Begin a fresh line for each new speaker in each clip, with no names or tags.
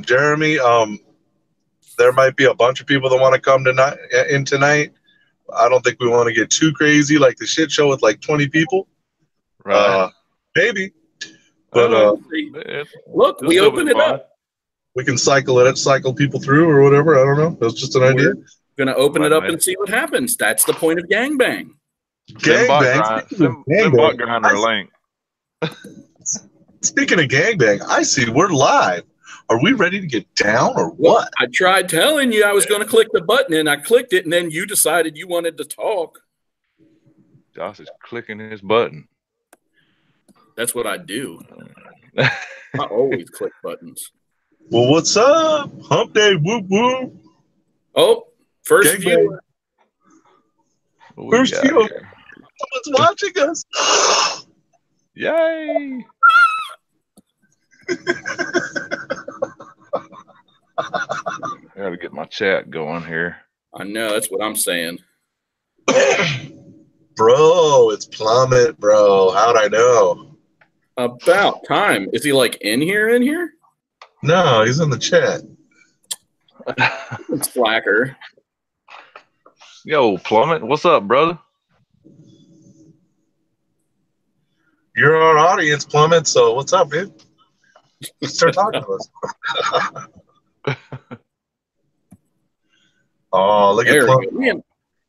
and Jeremy, there might be a bunch of people that want to come tonight. I don't think we want to get too crazy like the shit show with like 20 people.
Right.
Maybe. But
look, we opened it up.
We can cycle people through or whatever. I don't know. That's just an idea.
We're going to open it up and see what happens. That's the point of gangbang.
Send bot grinder a link.
Speaking of gangbang, I see we're live. Are we ready to get down or what?
I tried telling you I was going to click the button, and I clicked it, and then you decided you wanted to talk.
Josh is clicking his button.
That's what I do. I always click buttons.
Well, what's up? Hump day, whoop whoop.
Oh, first view.
First view. Someone's watching us.
Yay! I gotta get my chat going here.
I know, that's what I'm saying.
Bro, it's Plummet, bro. How'd I know?
About time. Is he like in here?
No, he's in the chat.
Slacker.
Yo, Plummet, what's up, brother?
You're our audience, Plummet, so what's up, dude? Start talking to us. Oh, look at Plummet.
Man,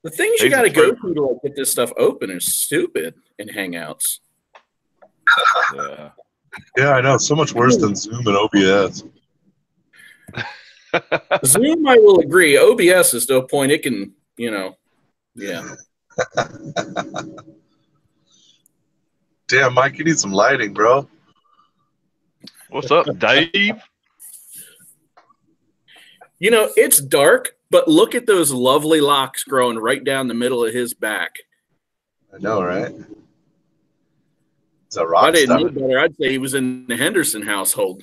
the things you got to go through to like, get this stuff open is stupid in Hangouts.
Yeah.
Yeah, I know. So much worse than Zoom and OBS.
Zoom, I will agree. OBS is to a point it can, yeah.
Damn, Mike, you need some lighting, bro.
What's up, Dave?
It's dark, but look at those lovely locks growing right down the middle of his back.
I know, right? It's a rock.
I didn't know better. I'd say he was in the Henderson household.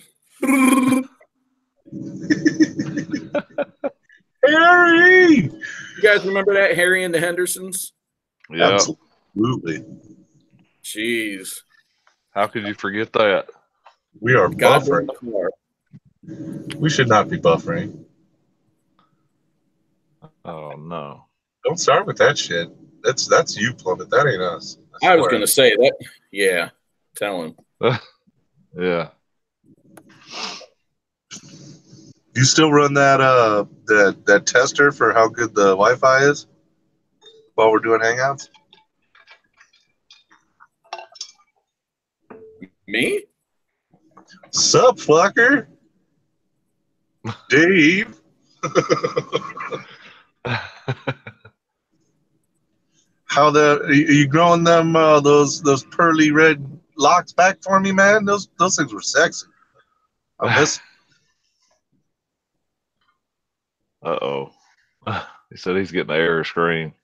Harry!
You guys remember that, Harry and the Hendersons?
Yeah.
Absolutely.
Jeez.
How could you forget that?
We are buffering. We should not be buffering.
Oh, no.
Don't start with that shit. That's you, Plummet. That ain't us.
I was going to say that. Yeah. Tell him.
Yeah.
You still run that tester for how good the Wi-Fi is while we're doing Hangouts?
Me?
Sup, fucker? Dave. Are you growing them those pearly red locks back for me, man? Those things were sexy. I miss.
Uh-oh. He said he's getting the error screen.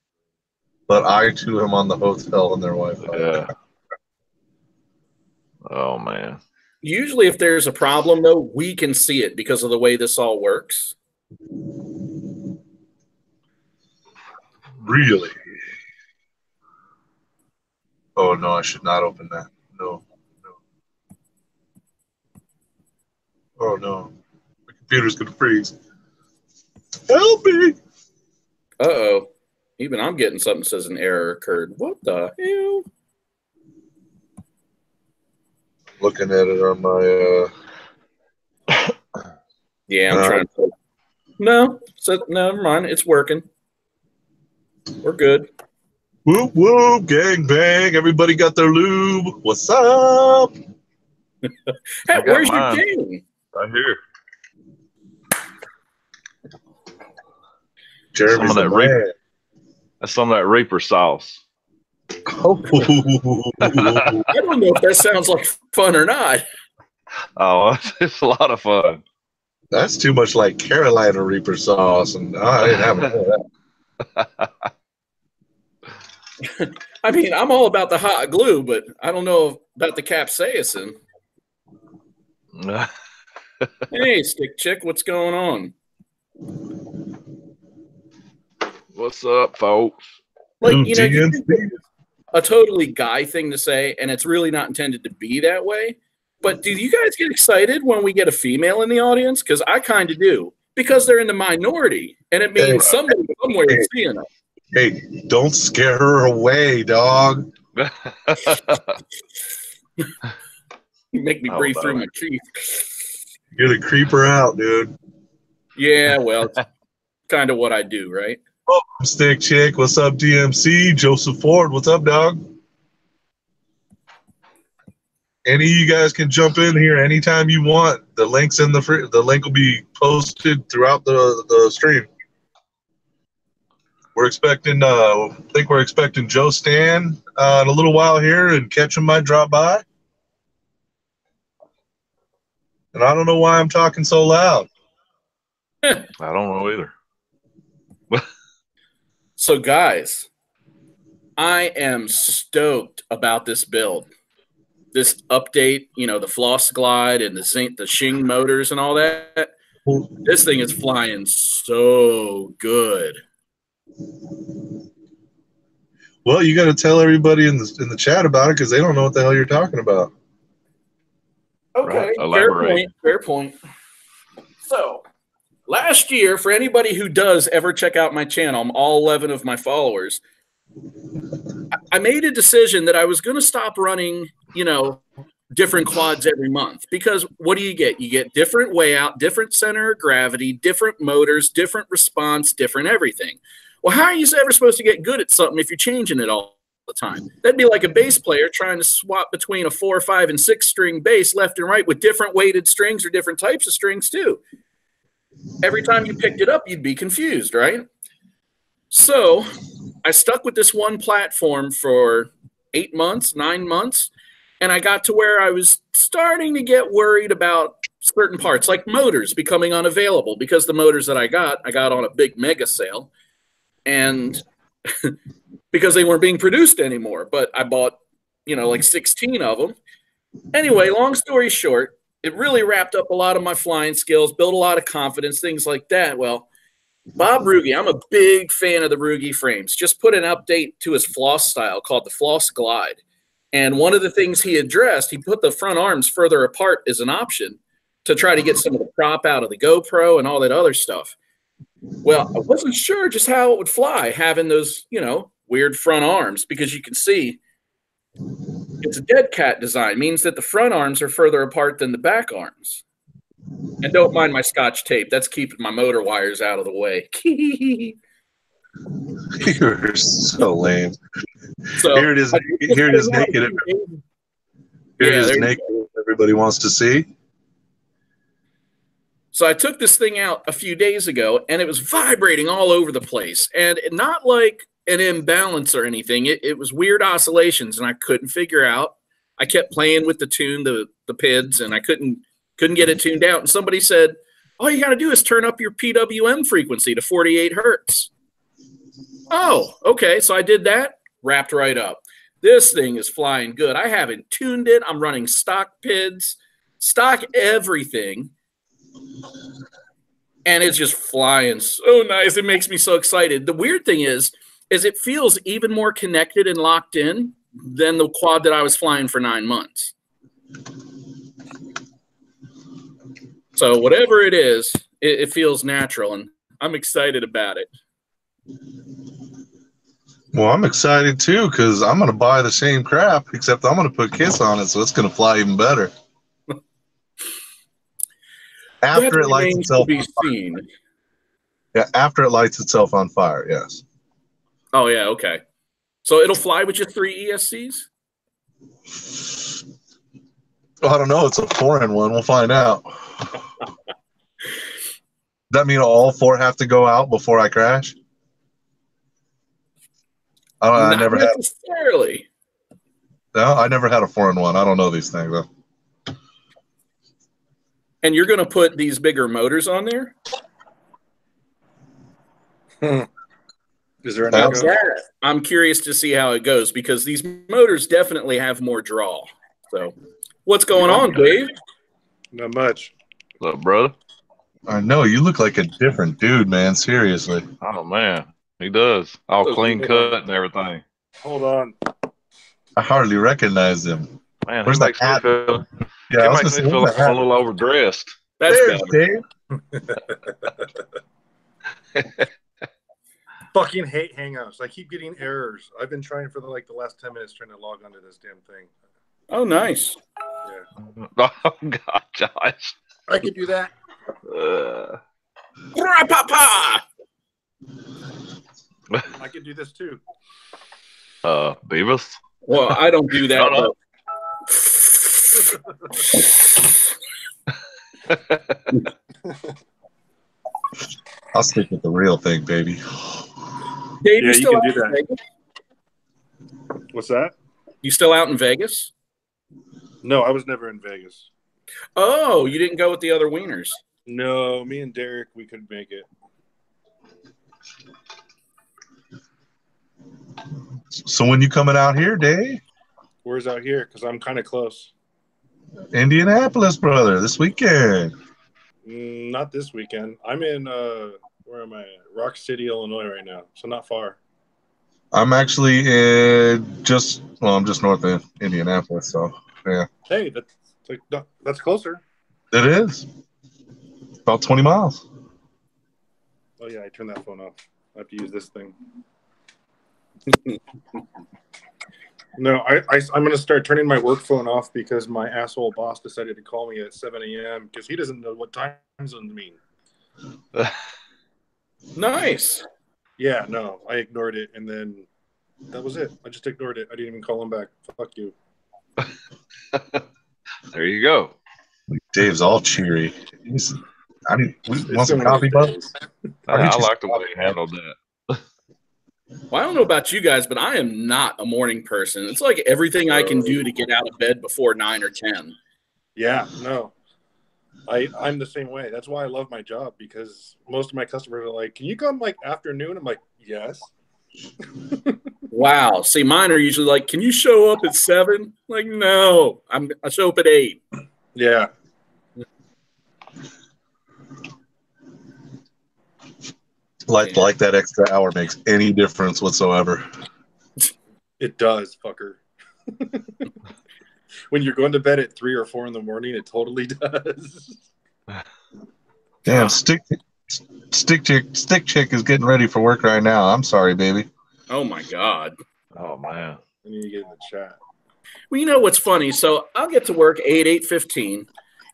But I too am on the hotel and their Wi-Fi.
Yeah. Oh man.
Usually if there's a problem though, we can see it because of the way this all works.
Really? Oh no, I should not open that. No. Oh no. The computer's gonna freeze. Help me!
Uh-oh. Even I'm getting something that says an error occurred. What the hell?
Looking at it on my
Yeah, I'm trying to. No, never mind. It's working. We're good.
Whoop whoop, gang bang! Everybody got their lube. What's up?
Hey, where's your game?
Right here.
Jeremy's
that's some of that Reaper sauce.
Oh.
I don't know if that sounds like fun or not.
Oh, it's a lot of fun.
That's too much like Carolina Reaper sauce, and I didn't have any of that.
I mean, I'm all about the hot glue, but I don't know about the capsaicin. Hey, Stick Chick, what's going on?
What's up, folks?
Like, a totally guy thing to say, and it's really not intended to be that way. But do you guys get excited when we get a female in the audience? Because I kind of do. Because they're in the minority, and it means somebody somewhere is seeing them.
Hey, don't scare her away, dog.
You make me breathe through my teeth.
You're the creeper out, dude.
Yeah, well, it's kind of what I do, right?
Oh, Stick Chick, what's up, DMC? Joseph Ford, what's up, dog? Any of you guys can jump in here anytime you want. The link's in the link will be posted throughout the stream. We're expecting I think we're expecting Joe Stan in a little while here, and Ketchum might drop by. And I don't know why I'm talking so loud.
I don't know either.
So, guys, I am stoked about this build. This update, you know, the Floss Glide and the Shing motors and all that. This thing is flying so good.
Well, you got to tell everybody in the chat about it because they don't know what the hell you're talking about.
Okay,
Right.
Fair point. So, last year, for anybody who does ever check out my channel, all 11 of my followers, I made a decision that I was going to stop running, you know, different quads every month, because what do? You get different way out, different center of gravity, different motors, different response, different everything. Well, how are you ever supposed to get good at something if you're changing it all the time? That'd be like a bass player trying to swap between a 4, 5, and 6 string bass left and right with different weighted strings or different types of strings too. Every time you picked it up, you'd be confused, right? So I stuck with this one platform for 8 months, 9 months, and I got to where I was starting to get worried about certain parts, like motors becoming unavailable, because the motors that I got on a big mega sale, and because they weren't being produced anymore. But I bought, you know, like 16 of them. Anyway, long story short, it really wrapped up a lot of my flying skills, built a lot of confidence, things like that. Well, Bob Ruge, I'm a big fan of the Ruge frames, just put an update to his floss style called the Floss Glide. And one of the things he addressed, he put the front arms further apart as an option to try to get some of the prop out of the GoPro and all that other stuff. Well, I wasn't sure just how it would fly having those, you know, weird front arms, because you can see it's a dead cat design, means that the front arms are further apart than the back arms. And don't mind my Scotch tape. That's keeping my motor wires out of the way.
You're so lame.
So,
here it is. Here it is naked. Here it is naked. Everybody wants to see.
So I took this thing out a few days ago, and it was vibrating all over the place. And not like an imbalance or anything. It was weird oscillations, and I couldn't figure out. I kept playing with the tune, the PIDs, and I couldn't get it tuned out. And somebody said, all you got to do is turn up your PWM frequency to 48 hertz. Oh, okay. So I did that, wrapped right up. This thing is flying good. I haven't tuned it. I'm running stock PIDs, stock everything. And it's just flying so nice. It makes me so excited. The weird thing is it feels even more connected and locked in than the quad that I was flying for 9 months. So whatever it is, it feels natural, and I'm excited about it.
Well, I'm excited too, because I'm going to buy the same crap, except I'm going to put Kiss on it, so it's going to fly even better. After it lights itself on fire. Yeah, after it lights itself on fire, yes.
Oh, yeah, okay. So it'll fly with your 3 ESCs?
Well, I don't know. It's a foreign one. We'll find out. That mean all 4 have to go out before I crash? I never
necessarily.
No, I never had a foreign one. I don't know these things though.
And you're going to put these bigger motors on there?
Is there an echo?
I'm curious to see how it goes, because these motors definitely have more draw. So, what's going on, Dave?
Not much.
What's up, brother?
I know you look like a different dude, man. Seriously.
Oh man, he does. All clean cut and everything.
Hold on.
I hardly recognize him.
Man,
where's that hat? Yeah, I
It
was
makes
gonna
me
say,
feel
what's
like I'm a
that?
little overdressed.
That's
There's
better.
Dave.
Fucking hate Hangouts. I keep getting errors. I've been trying for the last 10 minutes trying to log onto this damn thing.
Oh, nice.
Yeah.
Oh God, Josh.
I could do that.
Papa!
I could do this too.
Beavis.
Well, I don't do that.
Shut up.
I'll stick with the real thing, baby.
Dave,
Yeah, you
still
can
out
do
in
that.
Vegas?
What's that?
You still out in Vegas?
No, I was never in Vegas.
Oh, you didn't go with the other wieners.
No, me and Derek, we couldn't make it.
So when you coming out here, Dave?
Where's out here? Because I'm kind of close.
Indianapolis, brother, this weekend.
Not this weekend. I'm in, where am I at? Rock City, Illinois right now. So not far.
I'm actually I'm just north of Indianapolis, so yeah.
Hey, that's closer.
It is. About 20 miles.
Oh, yeah, I turned that phone off. I have to use this thing. No, I'm going to start turning my work phone off because my asshole boss decided to call me at 7 a.m. because he doesn't know what time zones mean.
Nice.
Yeah, no, I ignored it, and then that was it. I just ignored it. I didn't even call him back. Fuck you.
There you go.
Dave's all cheery. Want some
been one of
coffee,
those
bud?
days.
I like the way you handled that.
Well, I don't know about you guys, but I am not a morning person. It's like everything I can do to get out of bed before 9 or 10.
Yeah, no. I'm the same way. That's why I love my job, because most of my customers are like, can you come afternoon? I'm like, yes.
Wow. See, mine are usually like, can you show up at 7? Like, no, I show up at 8.
Yeah.
Like that extra hour makes any difference whatsoever.
It does, fucker. When you're going to bed at 3 or 4 in the morning, it totally does.
Damn, stick chick is getting ready for work right now. I'm sorry, baby.
Oh, my God.
Oh man.
I need to get in the chat.
Well, you know what's funny? So I'll get to work 8:15,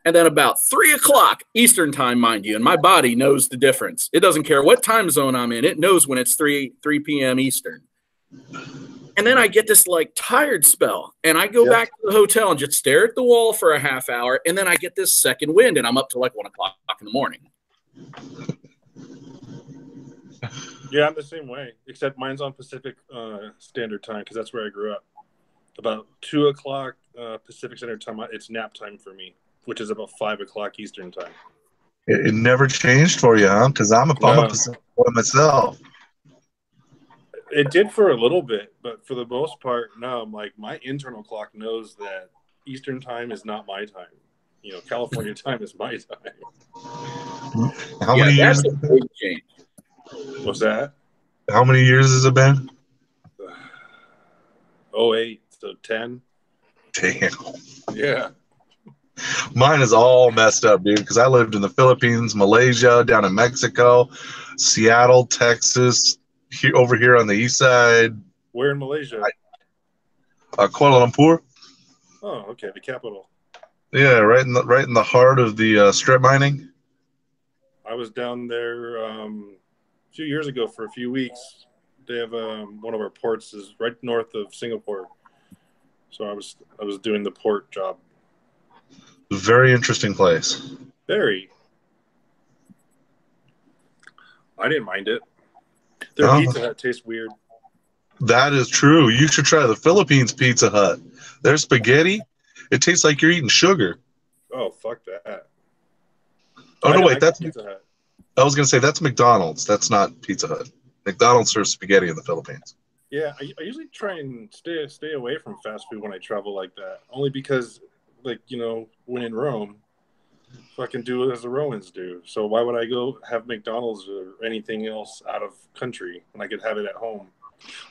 and then about 3 o'clock Eastern time, mind you, and my body knows the difference. It doesn't care what time zone I'm in. It knows when it's 3 p.m. Eastern. And then I get this tired spell, and I go back to the hotel and just stare at the wall for a half hour, and then I get this second wind, and I'm up to 1 o'clock in the morning.
Yeah, I'm the same way, except mine's on Pacific Standard Time, because that's where I grew up. About 2 o'clock Pacific Standard Time, it's nap time for me, which is about 5 o'clock Eastern Time.
It never changed for you, huh? Because I'm a Pacific boy myself.
It did for a little bit, but for the most part, no. My internal clock knows that Eastern Time is not my time. California time is my time.
How many years?
That's a big change.
What's that?
How many years has it been?
08, so 10.
Damn.
Yeah.
Mine is all messed up, dude, because I lived in the Philippines, Malaysia, down in Mexico, Seattle, Texas, over here on the east side.
Where in Malaysia?
Kuala Lumpur.
Oh, okay, the capital.
Yeah, right in the heart of the strip mining.
I was down there a few years ago for a few weeks. They have one of our ports is right north of Singapore, so I was doing the port job.
Very interesting place.
Very. I didn't mind it. Their Pizza Hut tastes weird.
That is true. You should try the Philippines Pizza Hut. Their spaghetti, it tastes like you're eating sugar.
Oh, fuck that.
Oh, no, wait. That's
Pizza Hut.
I was going to say that's McDonald's. That's not Pizza Hut. McDonald's serves spaghetti in the Philippines.
Yeah, I usually try and stay away from fast food when I travel like that. Only because, when in Rome, fucking do as the Romans do. So why would I go have McDonald's or anything else out of country when I could have it at home?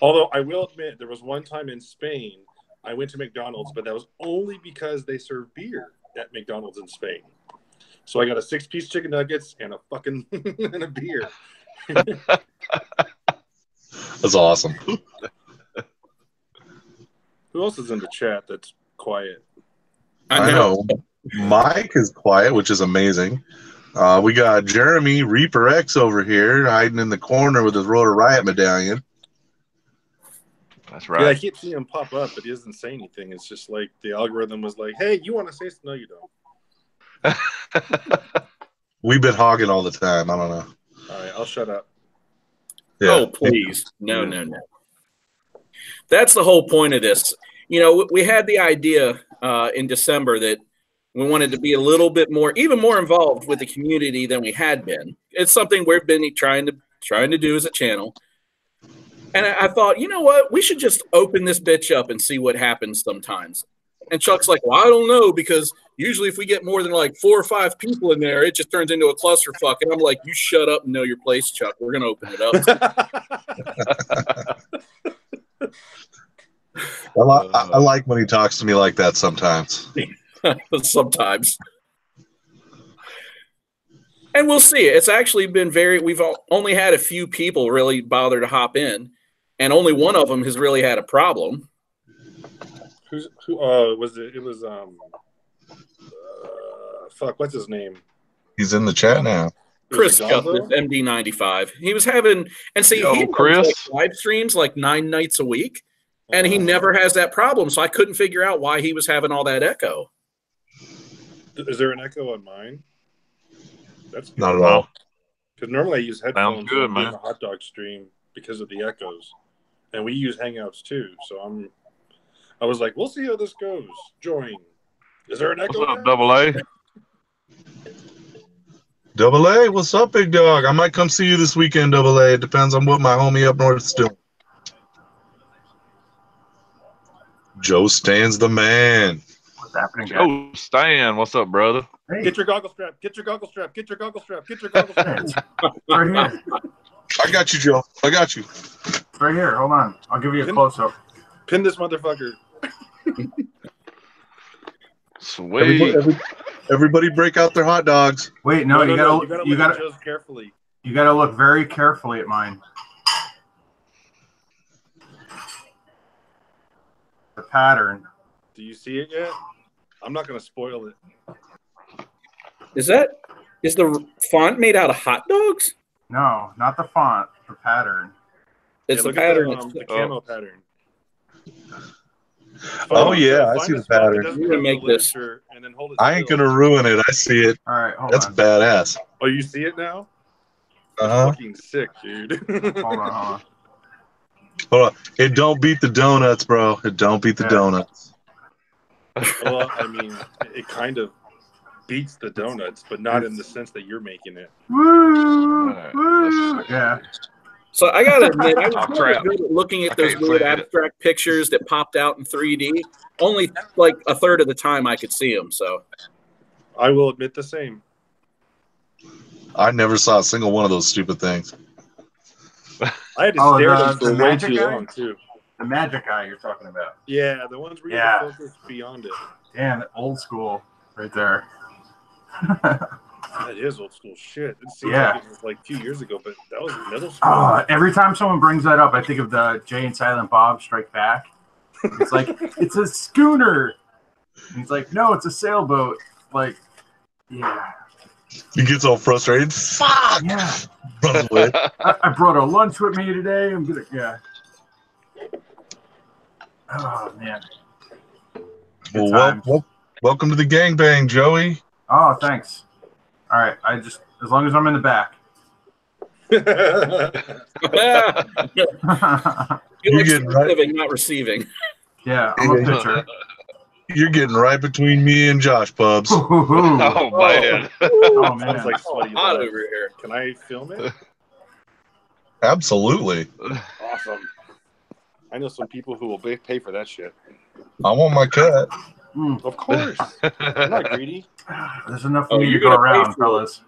Although I will admit, there was one time in Spain, I went to McDonald's, but that was only because they served beer. at McDonald's in Spain. So I got a 6-piece chicken nuggets and a fucking and a beer.
That's awesome.
Who else is in the chat that's quiet?
I know. Mike is quiet, which is amazing. We got Jeremy Reaper X over here hiding in the corner with his Rotor Riot medallion.
That's right.
Yeah, I keep seeing him pop up, but he doesn't say anything. It's just like the algorithm was like, "Hey, you want to say something?" No, you don't.
We've been hogging all the time. I don't know.
All right, I'll shut up.
Yeah.
Oh, please. No. That's the whole point of this. You know, we had the idea in December that we wanted to be a little bit more, even more involved with the community than we had been. It's something we've been trying to do as a channel. And I thought, you know what? We should just open this bitch up and see what happens sometimes. And Chuck's like, well, I don't know, because usually if we get more than like 4 or 5 people in there, it just turns into a clusterfuck. And I'm like, you shut up and know your place, Chuck. We're going to open it up.
I like when he talks to me like that sometimes.
Sometimes. And we'll see. It's actually been we've only had a few people really bother to hop in, and only one of them has really had a problem.
Who was it? It was fuck, what's his name?
He's in the chat now.
Chris got this MD95. He was having, and see, he does like live streams like 9 nights a week, and he never has that problem. So I couldn't figure out why he was having all that echo.
Is there an echo on mine? That's
not at all.
Because normally I use headphones
good,
on a hot dog stream because of the echoes, and we use Hangouts too. So I was like, we'll see how this goes. Join. Is there an echo?
What's up, Double A?
Double A, what's up, big dog? I might come see you this weekend, Double A. It depends on what my homie up north is doing. Joe Stan's the man.
What's happening, guys?
Oh, Stan, what's up, brother?
Hey,
Get your goggle strap. Get your goggle strap. Get your goggle strap. Get your goggle strap.
right here.
I got you, Joe. I got you.
Right here. Hold on. I'll give you a close-up.
Pin this motherfucker.
Sweet.
Everybody break out their hot dogs.
Wait, no, you gotta
look at Joe's carefully.
You gotta look very carefully at mine. The pattern.
Do you see it yet? I'm not gonna spoil it.
Is the font made out of hot dogs?
No, not the font. The pattern.
It's the
look at
pattern.
the camo pattern.
Oh, yeah, I see the pattern.
You're gonna make this.
And then hold it
I ain't
still.
gonna ruin it. I see it.
All right, hold
That's
on.
badass.
Oh, you see it now?
Uh-huh.
Fucking sick, dude.
Hold on.
Hold on. It don't beat the donuts, bro. It don't beat the donuts.
Well, I mean, it kind of beats the donuts, but not in the sense that you're making it.
Woo!
Right,
Woo! Yeah.
So I gotta admit, I was really
crap.
good at looking at
I
those
can't
weird
see it.
abstract pictures that popped out in 3D. Only like a third of the time I could see them. So
I will admit the same.
I never saw a single one of those stupid things.
I had to stare at them
the
for way
magic
too
guy?
long, too.
The magic eye you're talking about.
Yeah, the ones where you
Yeah.
have to focus beyond it.
Damn, old school right there.
That is old school shit. It seems
Yeah.
like it was like a few years ago, but that was middle school.
Every time someone brings that up, I think of the Jay and Silent Bob Strike Back. It's like, it's a schooner. And he's like, no, it's a sailboat. Like, yeah.
He gets all frustrated. Fuck!
Yeah.
Runs away.
I brought a lunch with me today. Yeah. Oh, man. Good times.
Welcome to the gangbang, Joey.
Oh, thanks. All right. As long as I'm in the back.
you like
getting right.
giving, not receiving.
Yeah, I'm a pitcher.
You're getting right between me and Josh, Bubs.
Oh, man.
Oh, man.
Sounds like sweaty
Hot
love.
over here.
Can I film it?
Absolutely.
Awesome. I know some people who will pay for that shit.
I want my cut.
Of course. I'm not greedy.
There's enough for me to
you're
go
gonna pay
around,
for it.
fellas.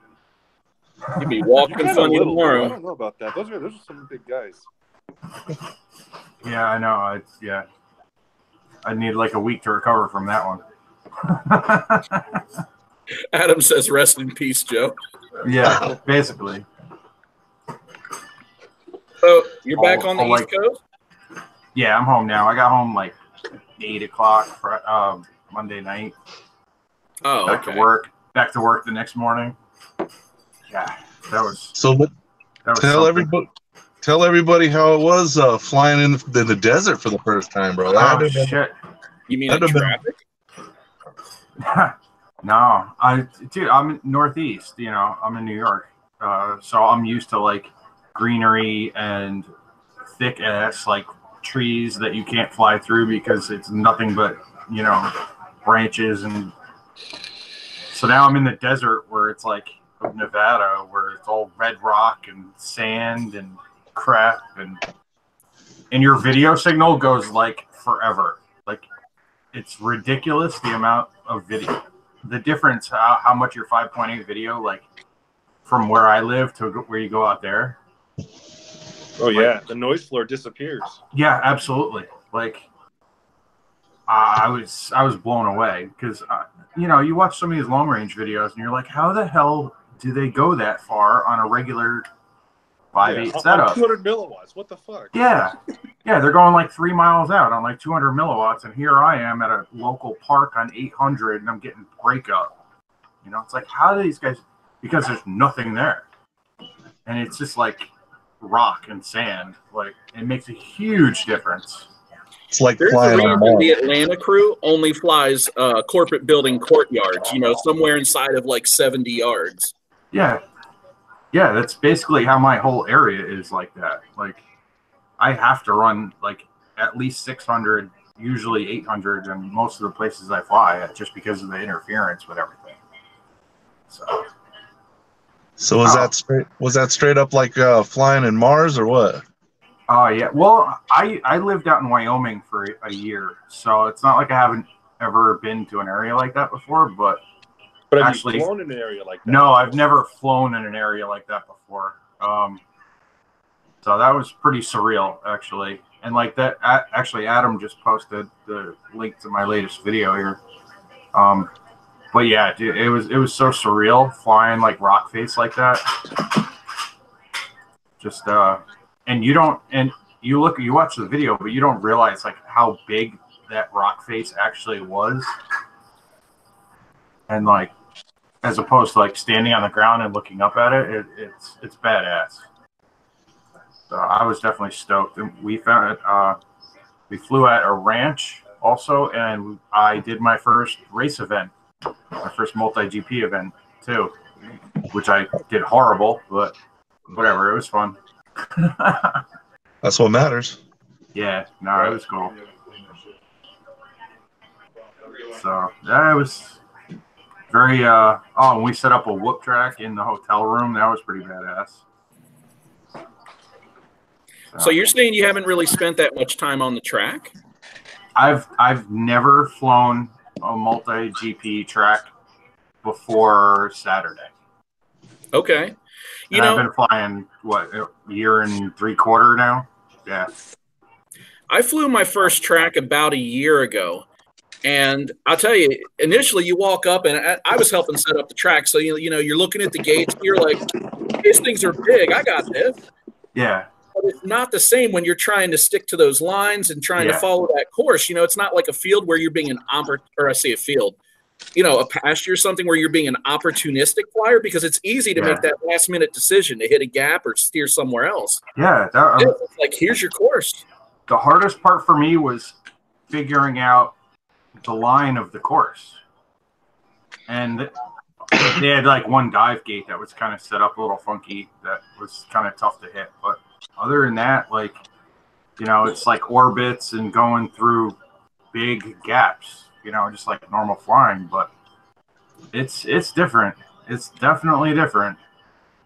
You'd be walking
You got a
funny
little, I
tomorrow.
don't know about that. Those are some big guys.
Yeah, I know. I need like a week to recover from that one.
Adam says, "Rest in peace, Joe."
Yeah, basically.
So you're back on the East Coast?
Yeah, I'm home now. I got home like 8 o'clock Monday night.
Oh,
back to work. Back to work the next morning. Yeah, that was.
So what? Tell everybody how it was flying in the desert for the first time, bro.
Oh shit!
You mean in traffic?
No, dude, I'm in Northeast. You know, I'm in New York, so I'm used to like greenery and thick ass like trees that you can't fly through because it's nothing but branches. And so now I'm in the desert where it's like Nevada, where it's all red rock and sand and crap, and your video signal goes like forever. Like it's ridiculous the amount of video, the difference how much your 5.8 video like from where I live to where you go out there.
Oh yeah, the noise floor disappears.
Yeah, absolutely. Like I was blown away because you watch some of these long range videos and you're like, how the hell do they go that far on a regular 5.8 setup?
200 milliwatts. What the fuck?
Yeah, they're going like 3 miles out on like 200 milliwatts, and here I am at a local park on 800, and I'm getting breakup. It's like, how do these guys? Because there's nothing there, and it's just like rock and sand. Like it makes a huge difference.
It's like
there's a reason the Atlanta crew only flies corporate building courtyards. Somewhere inside of like 70 yards.
Yeah, that's basically how my whole area is like that. Like, I have to run like at least 600, usually 800, in most of the places I fly at, just because of the interference with everything.
So was that straight up like flying in Mars or what?
Oh yeah. Well, I lived out in Wyoming for a year, so it's not like I haven't ever been to an area like that before, but.
But have you flown in an area like that?
No, I've never flown in an area like that before. So that was pretty surreal, actually. And like that, actually, Adam just posted the link to my latest video here. But yeah, dude, it was so surreal flying like rock face like that. Just and you watch the video, but you don't realize like how big that rock face actually was, and like. As opposed to like standing on the ground and looking up at it, it's badass. So I was definitely stoked. And we flew at a ranch also, and I did my first race event, my first multi-GP event too, which I did horrible, but whatever, it was fun.
That's what matters.
Yeah, no, it was cool. So that was. Very, and we set up a whoop track in the hotel room. That was pretty badass.
So you're saying you haven't really spent that much time on the track?
I've never flown a multi-GP track before Saturday.
Okay.
I've been flying, a year and 3/4 now? Yeah.
I flew my first track about a year ago. And I'll tell you, initially you walk up, and I was helping set up the track. So, you're looking at the gates. You're like, these things are big. I got this.
Yeah.
But it's not the same when you're trying to stick to those lines and trying to follow that course. It's not like a field where you're being a field, a pasture or something where you're being an opportunistic flyer, because it's easy to make that last minute decision to hit a gap or steer somewhere else.
Yeah.
It's like, here's your course.
The hardest part for me was figuring out the line of the course, and they had like one dive gate that was kind of set up a little funky, that was kind of tough to hit. But other than that, like it's like orbits and going through big gaps, just like normal flying. But it's different. It's definitely different.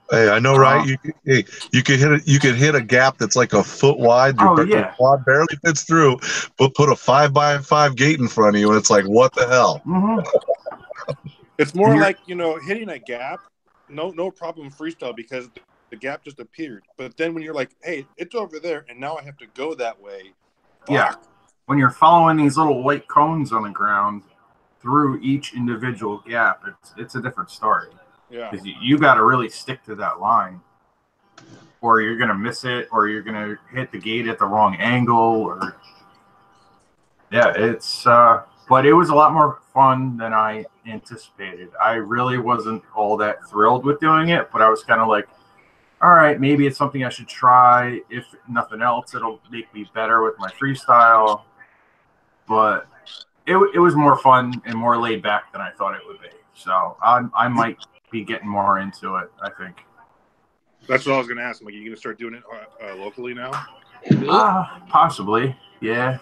Hey, I know, right? You could hit a gap that's like a foot wide. Your quad barely fits through, but put a 5x5 gate in front of you, and it's like, what the hell?
Mm-hmm.
It's more like hitting a gap, no problem freestyle, because the gap just appeared. But then when you're like, hey, it's over there, and now I have to go that way.
Yeah, when you're following these little white cones on the ground through each individual gap, it's a different story.
Yeah.
Because you got to really stick to that line, or you're gonna miss it, or you're gonna hit the gate at the wrong angle, or yeah, it's. But it was a lot more fun than I anticipated. I really wasn't all that thrilled with doing it, but I was kind of like, all right, maybe it's something I should try. If nothing else, it'll make me better with my freestyle. But it was more fun and more laid back than I thought it would be. So I might be getting more into it, I think.
That's what I was going to ask. Like, are you going to start doing it locally now?
Possibly, yeah.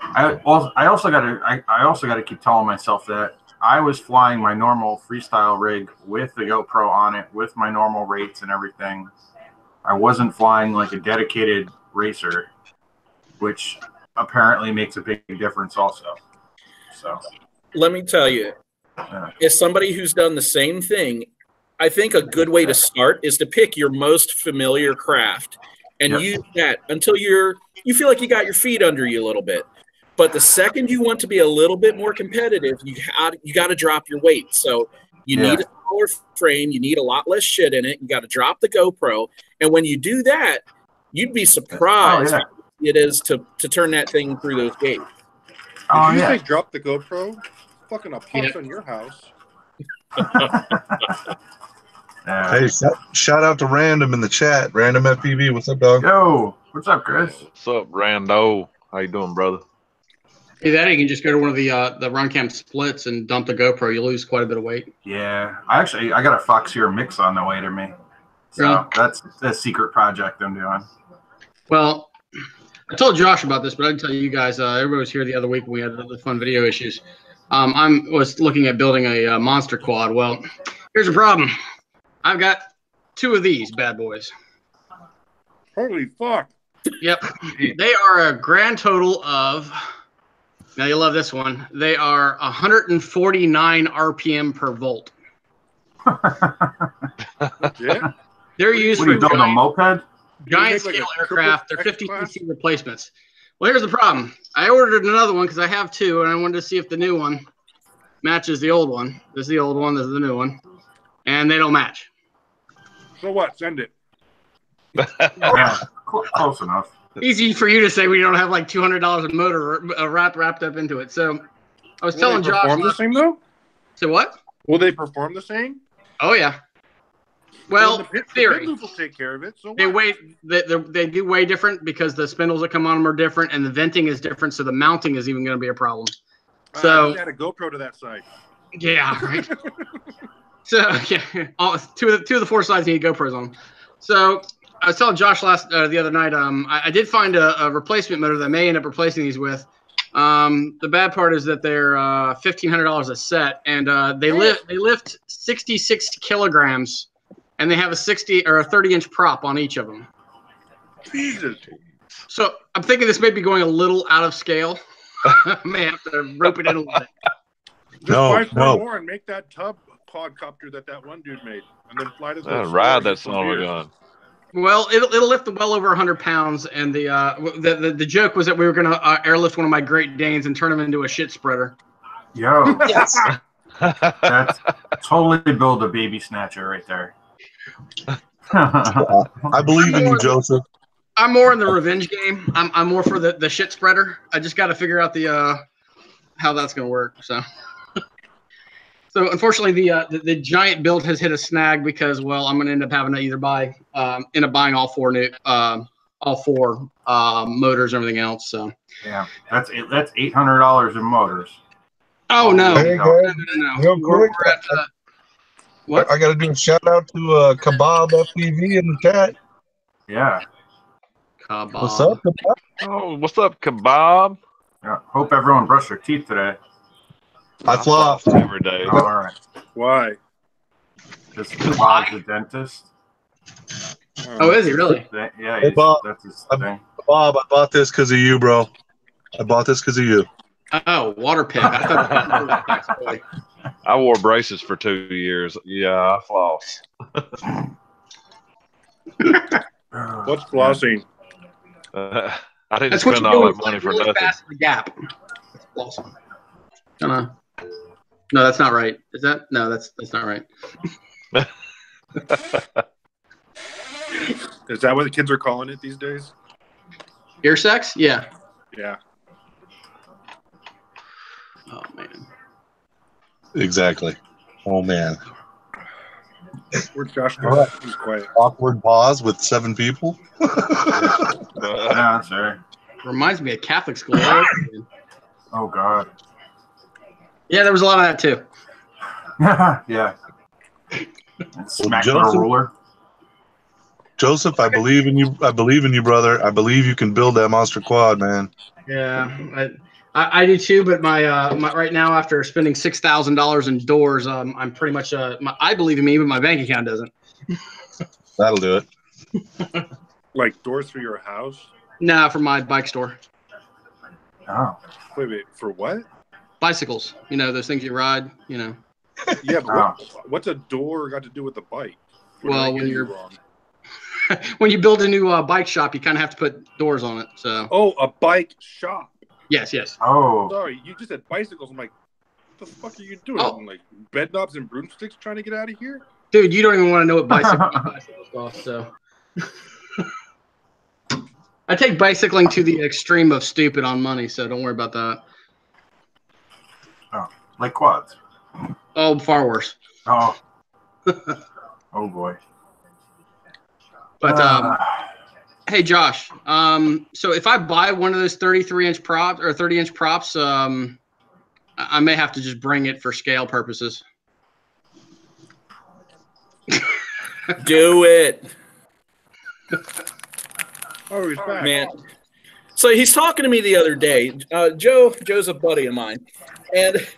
I also got to keep telling myself that I was flying my normal freestyle rig with the GoPro on it, with my normal rates and everything. I wasn't flying like a dedicated racer, which apparently makes a big difference also. So
let me tell you, as somebody who's done the same thing, I think a good way to start is to pick your most familiar craft and use that until you feel like you got your feet under you a little bit. But the second you want to be a little bit more competitive, you got to drop your weight. So you need a smaller frame. You need a lot less shit in it. You got to drop the GoPro. And when you do that, you'd be surprised how easy it is to turn that thing through those gates.
Did you say drop the GoPro? Fucking a pox on your house.
Hey, shout out to Random in the chat. Random FPV, what's up, dog?
Yo, what's up, Chris?
What's up, Rando? How you doing, brother?
Either that, or you can just go to one of the RunCam splits and dump the GoPro. You lose quite a bit of weight.
Yeah, I got a Foxeer mix on the way to me. So
really?
That's a secret project I'm doing.
Well, I told Josh about this, but I didn't tell you guys. Everybody was here the other week when we had the fun video issues. I was looking at building a monster quad. Well, here's the problem. I've got 2 of these bad boys.
Holy fuck.
Yep. They are a grand total of, now you'll love this one, they are 149 RPM per volt.
Yeah.
They're used
for
giant,
a moped?
Giant scale aircraft. They're 50cc replacements. Well, here's the problem. I ordered another one because I have 2, and I wanted to see if the new one matches the old one. This is the old one. This is the new one. And they don't match.
So what? Send it.
Yeah, close enough.
Easy for you to say when you don't have like $200 of motor wrapped up into it. So I was telling Josh.
Perform the same though?
So what?
Will they perform the same?
Oh yeah. Well,
the
theory.
pit will take care of it. So
they do weigh different because the spindles that come on them are different and the venting is different. So the mounting is even going to be a problem. So
just add a GoPro to that side.
Yeah, right. So yeah, two of the 4 sides need GoPros on them. So I was telling Josh the other night. I did find a replacement motor that I may end up replacing these with. The bad part is that they're $1,500 a set, and they lift 66 kilograms, and they have a 60 or a 30-inch prop on each of them.
Jesus.
So I'm thinking this may be going a little out of scale. I may have to rope it in a little bit.
Just buy 4 more and make that tub quadcopter that one dude made, and then fly to the
ride that son of a gun.
Well, it'll lift well over 100 pounds, and the joke was that we were going to airlift one of my Great Danes and turn him into a shit spreader.
Yo,
yes,
that's totally build a baby snatcher right there.
I believe in you, Joseph.
I'm more in the revenge game. I'm more for the shit spreader. I just got to figure out how that's going to work. So unfortunately, the giant build has hit a snag because, well, I'm going to end up having to either buying all 4 motors and everything else. So
yeah, that's $800 in motors.
Oh no! No.
Real quick, what? I got to do a shout out to Kebab FPV in the chat.
Yeah.
Kebab.
What's up, Kebab?
Oh, what's up, Kebab?
Yeah. Hope everyone brushed their teeth today.
I flossed
every day.
Oh, all right.
Why?
Because Kebab's a dentist.
Oh, is he really?
Yeah,
hey, Bob,
that's his thing.
Bob, I bought this because of you, bro. I bought this because of you.
Oh, water pick. I thought
I wore braces for 2 years. Yeah, I floss.
What's flossing?
I didn't spend all that money for nothing.
The gap. Awesome. No, that's not right. Is that? No, that's not right.
Is that what the kids are calling it these days?
Ear sex? Yeah.
Yeah.
Oh man.
Exactly. Oh man.
Where's Josh go? He's quiet.
Awkward pause with 7 people.
Yeah, sorry.
Reminds me of Catholic school.
Oh God.
Yeah, there was a lot of that too.
Yeah. Smack the
Joseph,
ruler.
Joseph, I believe in you. I believe in you, brother. I believe you can build that monster quad, man.
Yeah, I do too. But my right now, after spending $6,000 in doors, I'm pretty much I believe in me, but my bank account doesn't.
That'll do it.
Like doors for your house?
Nah, for my bike store.
Oh.
Wait, for what?
Bicycles. You know, those things you ride, you know.
Yeah, but what's a door got to do with the bike?
Well, when you're when you build a new bike shop, you kind of have to put doors on it. So.
Oh, a bike shop.
Yes.
Oh.
Sorry, you just said bicycles. I'm like, what the fuck are you doing?
Oh.
I'm like bed knobs and broomsticks trying to get out of here?
Dude, you don't even want to know what bicycles cost. So. I take bicycling to the extreme of stupid on money, so don't worry about that.
Oh, like quads.
Oh, far worse.
Oh. Oh boy.
But hey, Josh. So if I buy one of those 33-inch props or 30-inch props, I may have to just bring it for scale purposes.
Do it.
Oh, he's back.
Man. So he's talking to me the other day. Joe's a buddy of mine. And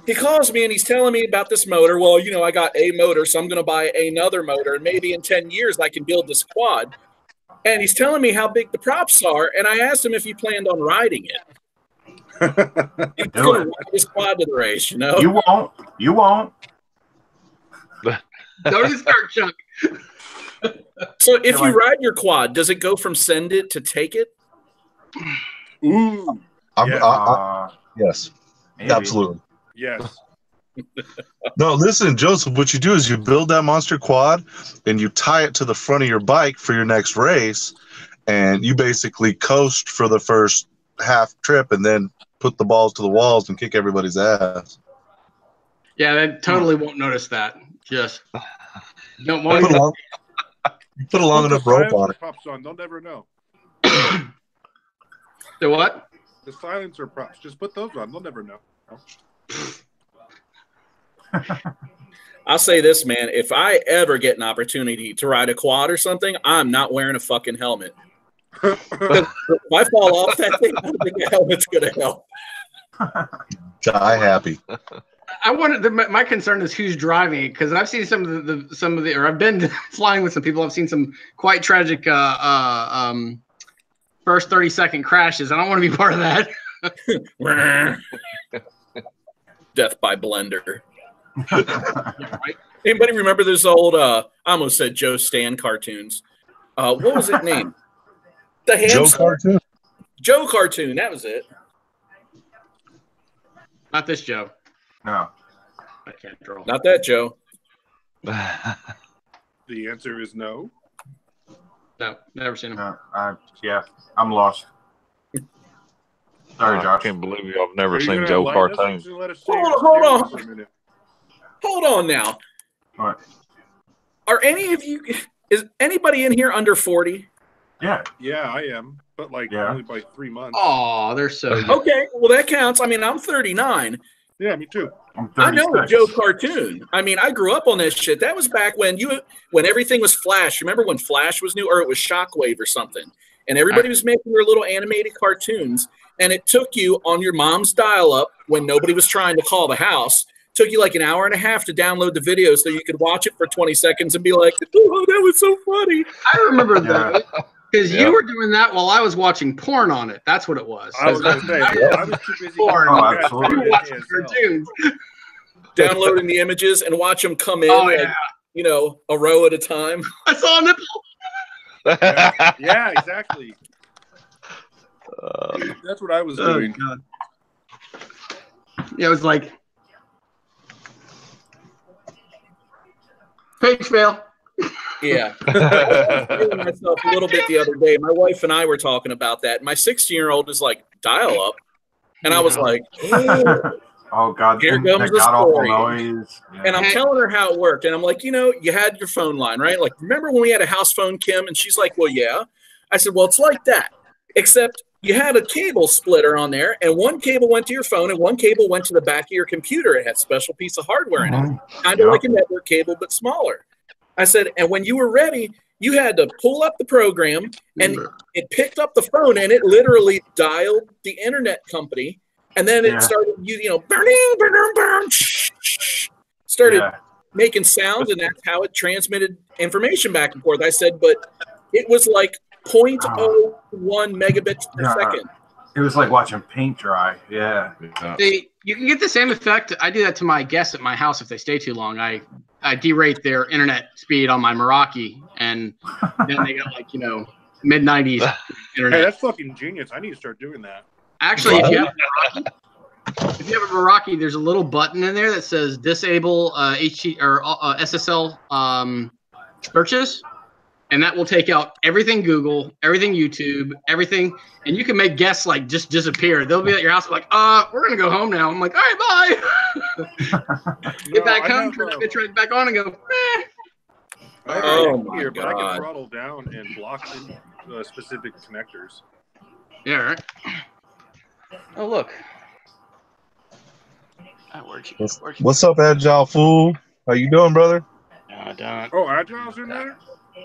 he calls me and he's telling me about this motor. Well, you know, I got a motor, so I'm going to buy another motor. And maybe in 10 years I can build this quad. And he's telling me how big the props are. And I asked him if he planned on riding it. He's going to ride his quad to the race, you know?
You won't.
Don't you start, Chuck.
So if you ride your quad, does it go from send it to take it?
Ooh.
Yes.
Maybe.
Absolutely.
Yes.
No, listen, Joseph, what you do is you build that monster quad and you tie it to the front of your bike for your next race, and you basically coast for the first half trip and then put the balls to the walls and kick everybody's ass.
Yeah, they totally won't notice that. Just don't want
you put a long enough rope on it.
Props on. They'll never know.
The what?
The silencer props. Just put those on. They'll never know.
I'll say this, man. If I ever get an opportunity to ride a quad or something, I'm not wearing a fucking helmet. If I fall off that thing, I don't think a helmet's going to help.
Die happy.
I wanted my concern is who's driving it, because I've seen some of the or I've been flying with some people. I've seen some quite tragic first 30-second crashes. I don't want to be part of that.
Death by blender. Anybody remember those old I almost said Joe Stan cartoons? What was it named? The
Joe cartoon?
Joe cartoon, that was it.
Not this Joe.
No.
I can't draw.
Not that Joe.
The answer is no.
No, never seen him.
Yeah, I'm lost. Sorry, Josh.
I can't believe you. I've never seen Joe cartoons.
Hold on now.
What?
Are any of you? Is anybody in here under 40?
Yeah.
Yeah, I am, but only by 3 months.
Oh, they're so good.
Okay. Well, that counts. I mean, I'm 39.
Yeah, me too.
I know a Joe cartoon. I mean, I grew up on that shit. That was back when everything was Flash. Remember when Flash was new, or it was Shockwave or something, and everybody was making their little animated cartoons, and it took you on your mom's dial-up when nobody was trying to call the house. Took you like an hour and a half to download the video so you could watch it for 20 seconds and be like, "Oh, that was so funny."
I remember that. Because you were doing that while I was watching porn on it. That's what it was.
I was going to say, I was too busy.
Porn.
Oh, absolutely.
Watching cartoons.
Downloading the images and watch them come in, a row at a time.
I saw a nipple.
Yeah, exactly. That's what I was doing.
God. It was like page fail.
Yeah. I was feeling myself a little bit the other day. My wife and I were talking about that. My 16-year-old is like, dial up. And I was like,
oh God,
here comes
that
the
god-awful
story.
noise. Yeah.
And I'm telling her how it worked. And I'm like, you had your phone line, right? Like, remember when we had a house phone, Kim? And she's like, well, yeah. I said, well, it's like that. Except you had a cable splitter on there, and one cable went to your phone, and one cable went to the back of your computer. It had a special piece of hardware in it, kind of like a network cable, but smaller. I said, and when you were ready, you had to pull up the program, and it picked up the phone, and it literally dialed the internet company, and then it started, started making sounds, and that's how it transmitted information back and forth. I said, but it was like 0.01 megabits per second.
It was like watching paint dry. Yeah.
You can get the same effect. I do that to my guests at my house if they stay too long. I derate their internet speed on my Meraki, and then they got like, mid 90s internet.
Hey, that's fucking genius. I need to start doing that.
Actually, if you have a Meraki, there's a little button in there that says disable HT or SSL searches. And that will take out everything Google, everything YouTube, everything. And you can make guests like just disappear. They'll be at your house like, we're going to go home now. I'm like, all right, bye. Get back home, turn that bitch right back on and go, eh.
Oh, my
God. But I can
God.
throttle down and block specific connectors.
Yeah, right. Oh, look.
What's up, Agile Fool? How you doing, brother?
Oh, Agile's in there?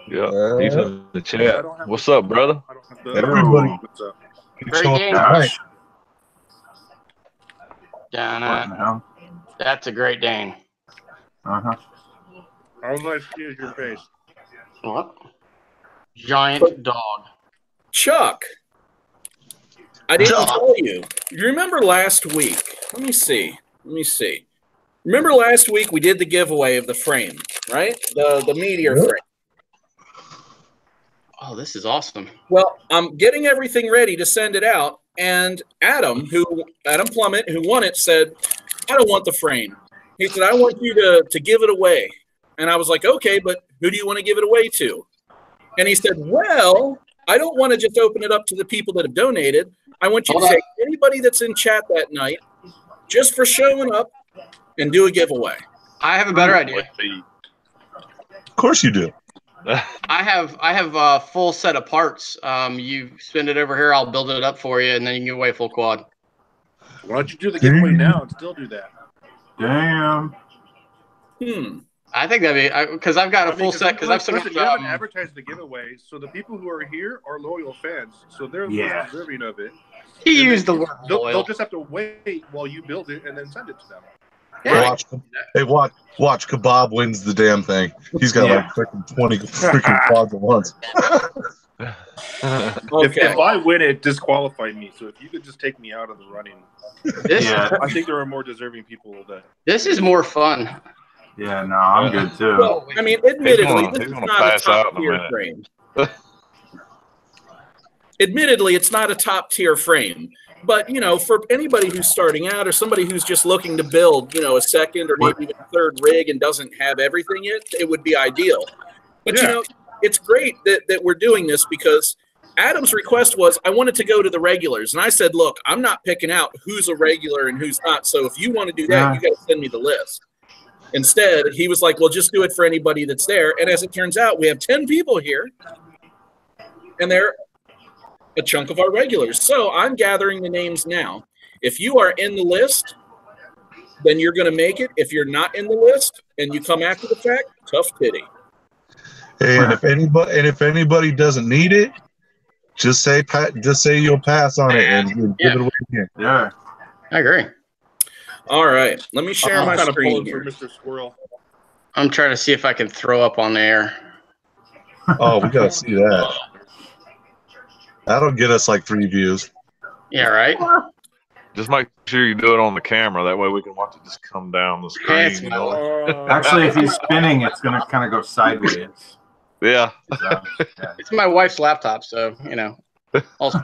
Yeah, he's in the chat. What's up, brother?
I don't have the,
Everybody.
What's up?
Great game.
Gosh.
That's a Great Dane.
Uh-huh.
How much is your face?
What? Giant dog.
Chuck, I didn't tell you. You remember last week? Let me see. Remember last week we did the giveaway of the frame, right? The meteor frame.
Oh, this is awesome.
Well, I'm getting everything ready to send it out, and Adam Plummet, who won it, said, I don't want the frame. He said, I want you to give it away. And I was like, okay, but who do you want to give it away to? And he said, well, I don't want to just open it up to the people that have donated. I want you to take anybody that's in chat that night just for showing up and do a giveaway.
I have a better idea.
Of course you do.
I have a full set of parts. You send it over here, I'll build it up for you, and then you can give away a full quad.
Why don't you do the giveaway now and still do that?
Damn.
I think that'd be because I've got a full set. Because I've still
you haven't advertised the giveaway, so the people who are here are loyal fans, so they're deserving of it.
He used the word loyal.
They'll just have to wait while you build it and then send it to them.
Yeah.
Watch Kebab wins the damn thing. He's got like freaking 20 freaking quads at once.
If I win it, disqualify me. So if you could just take me out of the running. I think there are more deserving people that.
This is more fun.
Yeah, no, I'm good too.
Well, I mean, admittedly, this is not a top tier frame. Admittedly, it's not a top tier frame. But, for anybody who's starting out or somebody who's just looking to build, a second or maybe even a third rig and doesn't have everything yet, it would be ideal. But, it's great that we're doing this because Adam's request was, I wanted to go to the regulars. And I said, look, I'm not picking out who's a regular and who's not. So if you want to do that, you got to send me the list. Instead, he was like, well, just do it for anybody that's there. And as it turns out, we have 10 people here. And they're a chunk of our regulars. So I'm gathering the names now. If you are in the list, then you're going to make it. If you're not in the list and you come after the fact, tough pity.
And if anybody doesn't need it, just say you'll pass on it and give it away again.
Yeah,
I agree.
All right, let me share my screen here.
Mr. Squirrel.
I'm trying to see if I can throw up on there.
Oh, we gotta see that. That'll get us like 3 views.
Yeah, right.
Just make sure you do it on the camera. That way we can watch it just come down the screen.
Actually, if he's spinning, it's gonna kind of go sideways.
Yeah.
It's my wife's laptop, so
Oh,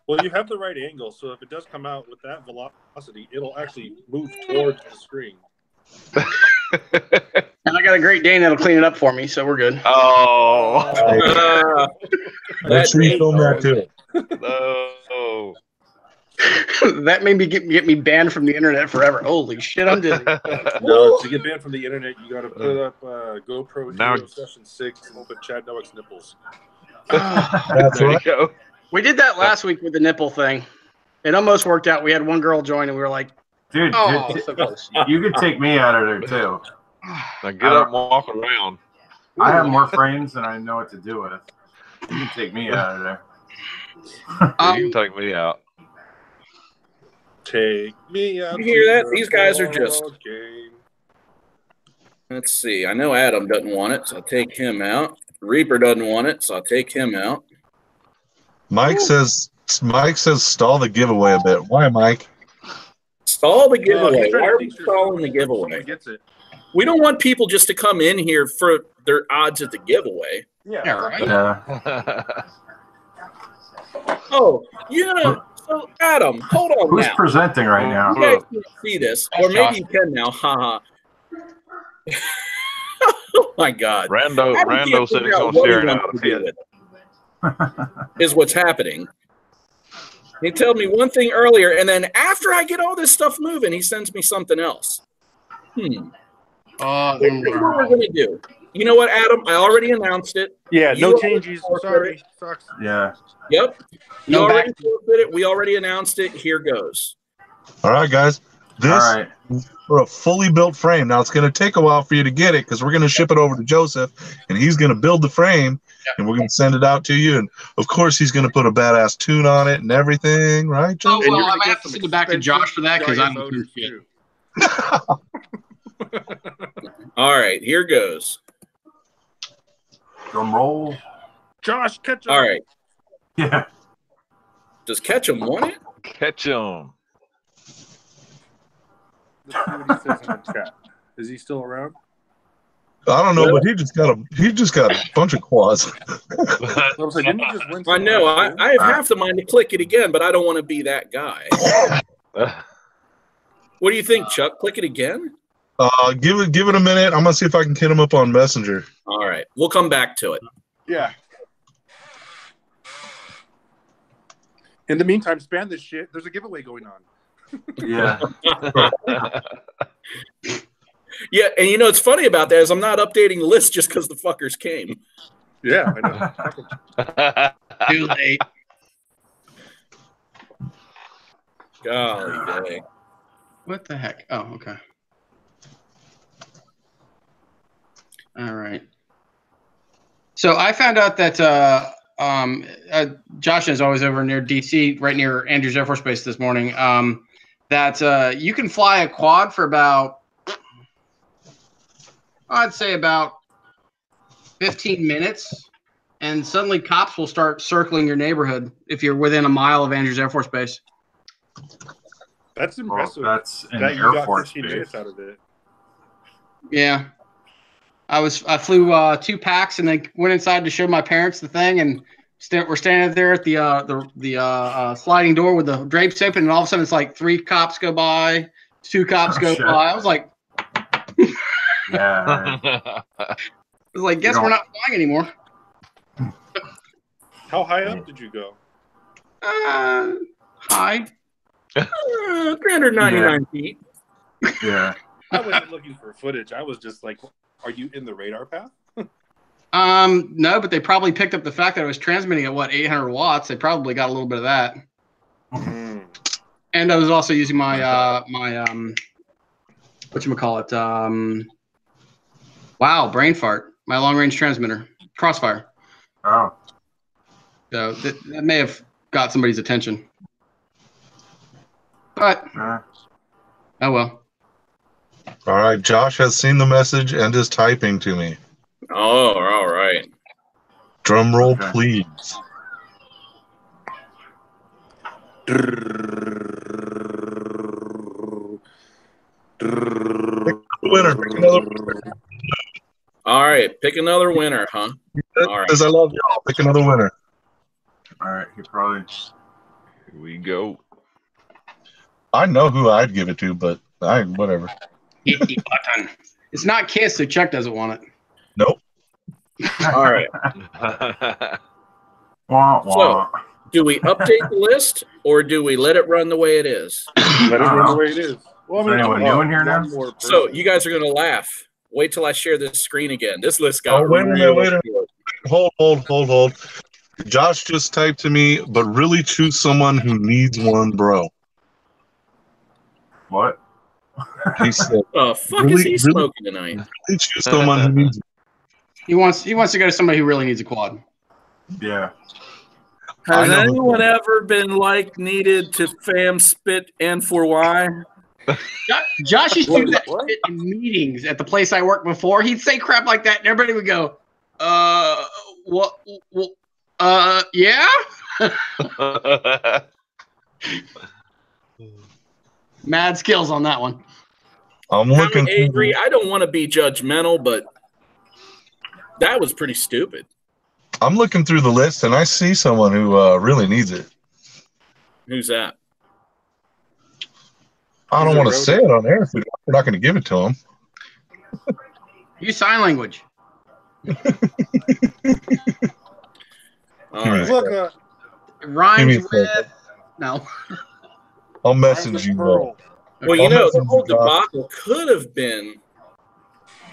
no.
Well, you have the right angle, so if it does come out with that velocity, it'll actually move towards the screen.
And I got a Great Dane that'll clean it up for me, so we're good.
Oh.
Make sure you film that too.
No.
That made me get me banned from the internet forever. Holy shit, I'm dizzy.
No, to get banned from the internet, you got to put up GoPro
Now-
Hero Session 6 and put Chad Noack's nipples.
That's
There you
right.
go.
We did that last week with the nipple thing. It almost worked out. We had one girl join, and we were like,
Dude,
"Oh, so close."
you could take me out of there too.
Now get up and walk around.
I have more frames than I know what to do with. You can take me out of there.
You can take me out.
Take me out.
You hear
to
that?
the
These guys are just-
ball game.
Let's see. I know Adam doesn't want it, so I'll take him out. Reaper doesn't want it, so I'll take him out.
Mike says stall the giveaway a bit. Why, Mike?
Stall the
he's
giveaway.
trying
Why
to
are we
make sure
stalling the
someone
giveaway?
gets it.
We don't want people just to come in here for their odds at the giveaway.
Yeah, right.
Yeah.
Oh, yeah. So, Adam, hold on
Who's
now.
presenting right now?
You guys can't see this, or maybe you can now. Haha. Oh my God.
Rando
Adam
said
can't
he's
figure out
going to
what he
share it
wants
out.
to do with it, is what's happening. He told me one thing earlier, and then after I get all this stuff moving, he sends me something else.
Oh,
Here's what we're going to do. You know what, Adam? I already announced it.
Yeah,
You
no
already
changes.
forfeit
Sorry.
it.
Sucks.
Yeah.
Yep. You
No
already
back-
forfeit it. We already announced it. Here goes.
All right, guys. This
All right.
for a fully built frame. Now it's going to take a while for you to get it because we're going to ship it over to Joseph, and he's going to build the frame, and we're going to send it out to you. And of course, he's going to put a badass tune on it and everything, right,
Oh,
Joseph?
And
well,
you're
I
gonna
might
get
have to
some
send it back to Josh for that because I
expensive
don't do
giant
shit.
voters, too.
All right. Here goes.
Drum roll.
Josh, catch up.
All right.
Yeah.
Does Ketchum want it?
Catch him.
Let's see what he says in the chat. Is he still around?
I don't know, but he just got a bunch of quads.
I was like, didn't he just win?
I know. I have half the mind to click it again, but I don't want to be that guy. What do you think, Chuck? Click it again?
Give it a minute. I'm gonna see if I can hit him up on Messenger.
All right. We'll come back to it.
Yeah. In the meantime, spam this shit. There's a giveaway going on.
Yeah.
Yeah, and you know what's funny about that is I'm not updating the list just because the fuckers came.
Yeah, I know.
Too late.
Golly day.
What the heck? Oh, okay. All right. So I found out that Josh is always over near DC, right near Andrews Air Force Base this morning, that you can fly a quad for about, I'd say about 15 minutes, and suddenly cops will start circling your neighborhood if you're within a mile of Andrews Air Force Base.
That's impressive.
Well, that's an
that you
Air
got
Force
15
base.
minutes out of it.
Yeah. I flew 2 packs and then went inside to show my parents the thing, and we're standing there at the sliding door with the drapes open, and all of a sudden it's like 3 cops go by, 2 cops go
shit.
by. I was like,
Yeah.
guess we're not flying anymore.
How high up did you go?
Hi.
399 feet.
Yeah.
I wasn't looking for footage. I was just like, are you in the radar path?
No, but they probably picked up the fact that I was transmitting at 800 watts. They probably got a little bit of that. And I was also using my whatchamacallit, wow, brain fart, my long range transmitter, Crossfire.
Oh.
So that may have got somebody's attention. But oh well.
All right, Josh has seen the message and is typing to me.
Oh, all right.
Drum roll,
Okay.
please. Winner. Pick another winner.
All right. Pick another winner, huh? All right.
Because I love y'all. Pick another winner.
All right. He probably.
Here we go.
I know who I'd give it to, but whatever.
Hit the button. It's not Kiss, so Chuck doesn't want it.
Nope.
All right.
Wah, wah.
So, do we update the list or do we let it run the way it is?
Let it run the way it is. Well,
Is there anyone new in here now?
So you guys are going to laugh. Wait till I share this screen again. This list got
Wait a minute,
real
wait a
short.
Hold. Josh just typed to me, but really choose someone who needs one, bro.
What?
He said,
Fuck is he smoking tonight?
really choose someone who needs.
He wants to go to somebody who really needs a quad.
Yeah.
Has
I know.
anyone ever been like needed to fam spit and for why?
Josh used to do that shit in meetings at the place I worked before. He'd say crap like that, and everybody would go, yeah? Mad skills on that one.
I'm looking.
Avery, I don't want to be judgmental, but that was pretty stupid.
I'm looking through the list, and I see someone who really needs it.
Who's that?
I don't want to say it on air if we're not going to give it to him.
Use sign language.
All right.
Look,
Rhymes
Give me a
with...
second.
No.
I'll message you.
Well, you know, the whole debacle could have been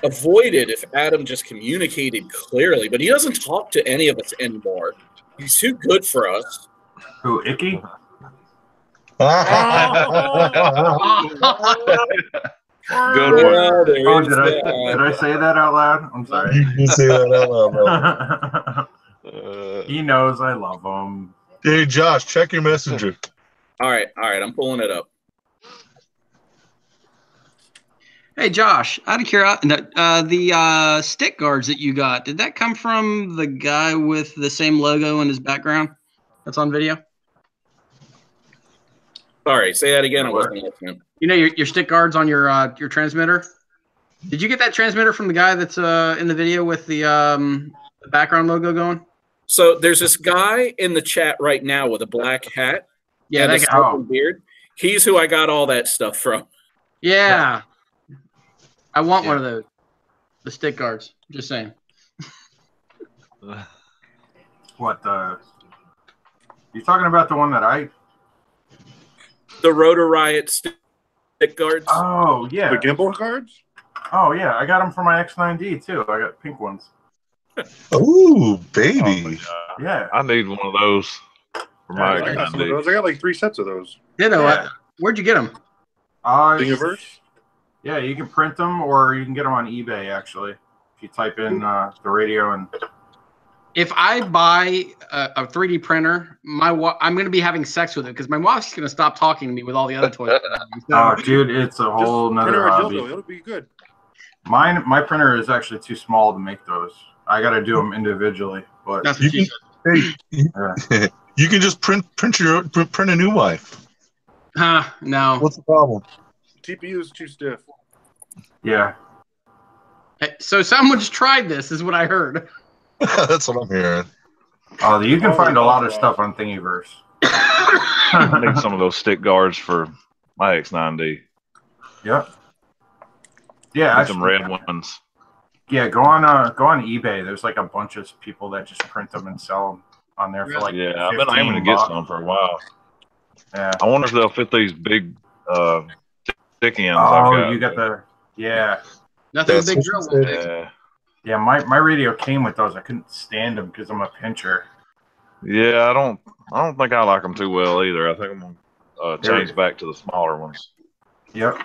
avoided if Adam just communicated clearly, but he doesn't talk to any of us anymore. He's too good for us.
Who, Icky?
Good one.
Well, there
Oh,
is
did
that.
I say that out loud? I'm sorry.
You can say that out loud, bro.
He knows I love him.
Hey, Josh, check your messenger.
All right, I'm pulling it up.
Hey, Josh, out of curiosity, the stick guards that you got, did that come from the guy with the same logo in his background that's on video?
Sorry, say that again. I wasn't listening.
You know your stick guards on your transmitter? Did you get that transmitter from the guy that's in the video with the background logo going?
So there's this guy in the chat right now with a black hat.
Yeah,
and
that
a
guy.
smoking beard. He's who I got all that stuff from.
Yeah. I want one of those. The stick guards. Just saying.
What, you talking about the one that I...
The Rotor Riot stick guards.
Oh, yeah.
the gimbal cards?
Oh, yeah. I got them for my X9D, too. I got pink ones.
Ooh, baby.
Yeah.
I need one of those for my
I got some of those. I got like 3 sets of those.
Where'd you get them?
Thingiverse?
Yeah, you can print them or you can get them on eBay, actually. If you type in the radio and...
If I buy a 3D printer, I'm going to be having sex with it because my wife's going to stop talking to me with all the other toys.
Oh, dude, it's a whole nother hobby.
It'll be good.
My printer is actually too small to make those. I got to do them individually. But
That's what
You you can just print a new wife.
No.
What's the problem?
TPU is too stiff.
yeah.
So someone's tried this, is what I heard.
That's what I'm hearing.
Oh, you can find a lot of stuff on Thingiverse.
I need some of those stick guards for my X9D.
Yep. Yeah,
Need some red ones.
Yeah, go on eBay. There's like a bunch of people that just print them and sell them on there for like
Yeah, I've been aiming to get
$15.
some for a while.
Yeah.
I wonder if they'll fit these big stick ends.
Oh, you got the
Nothing
That's
big
what
drill
she
won't
said.
fix.
Yeah, my radio came with those. I couldn't stand them because I'm a pincher.
Yeah, I don't think I like them too well either. I think I'm gonna change back to the smaller ones.
Yep.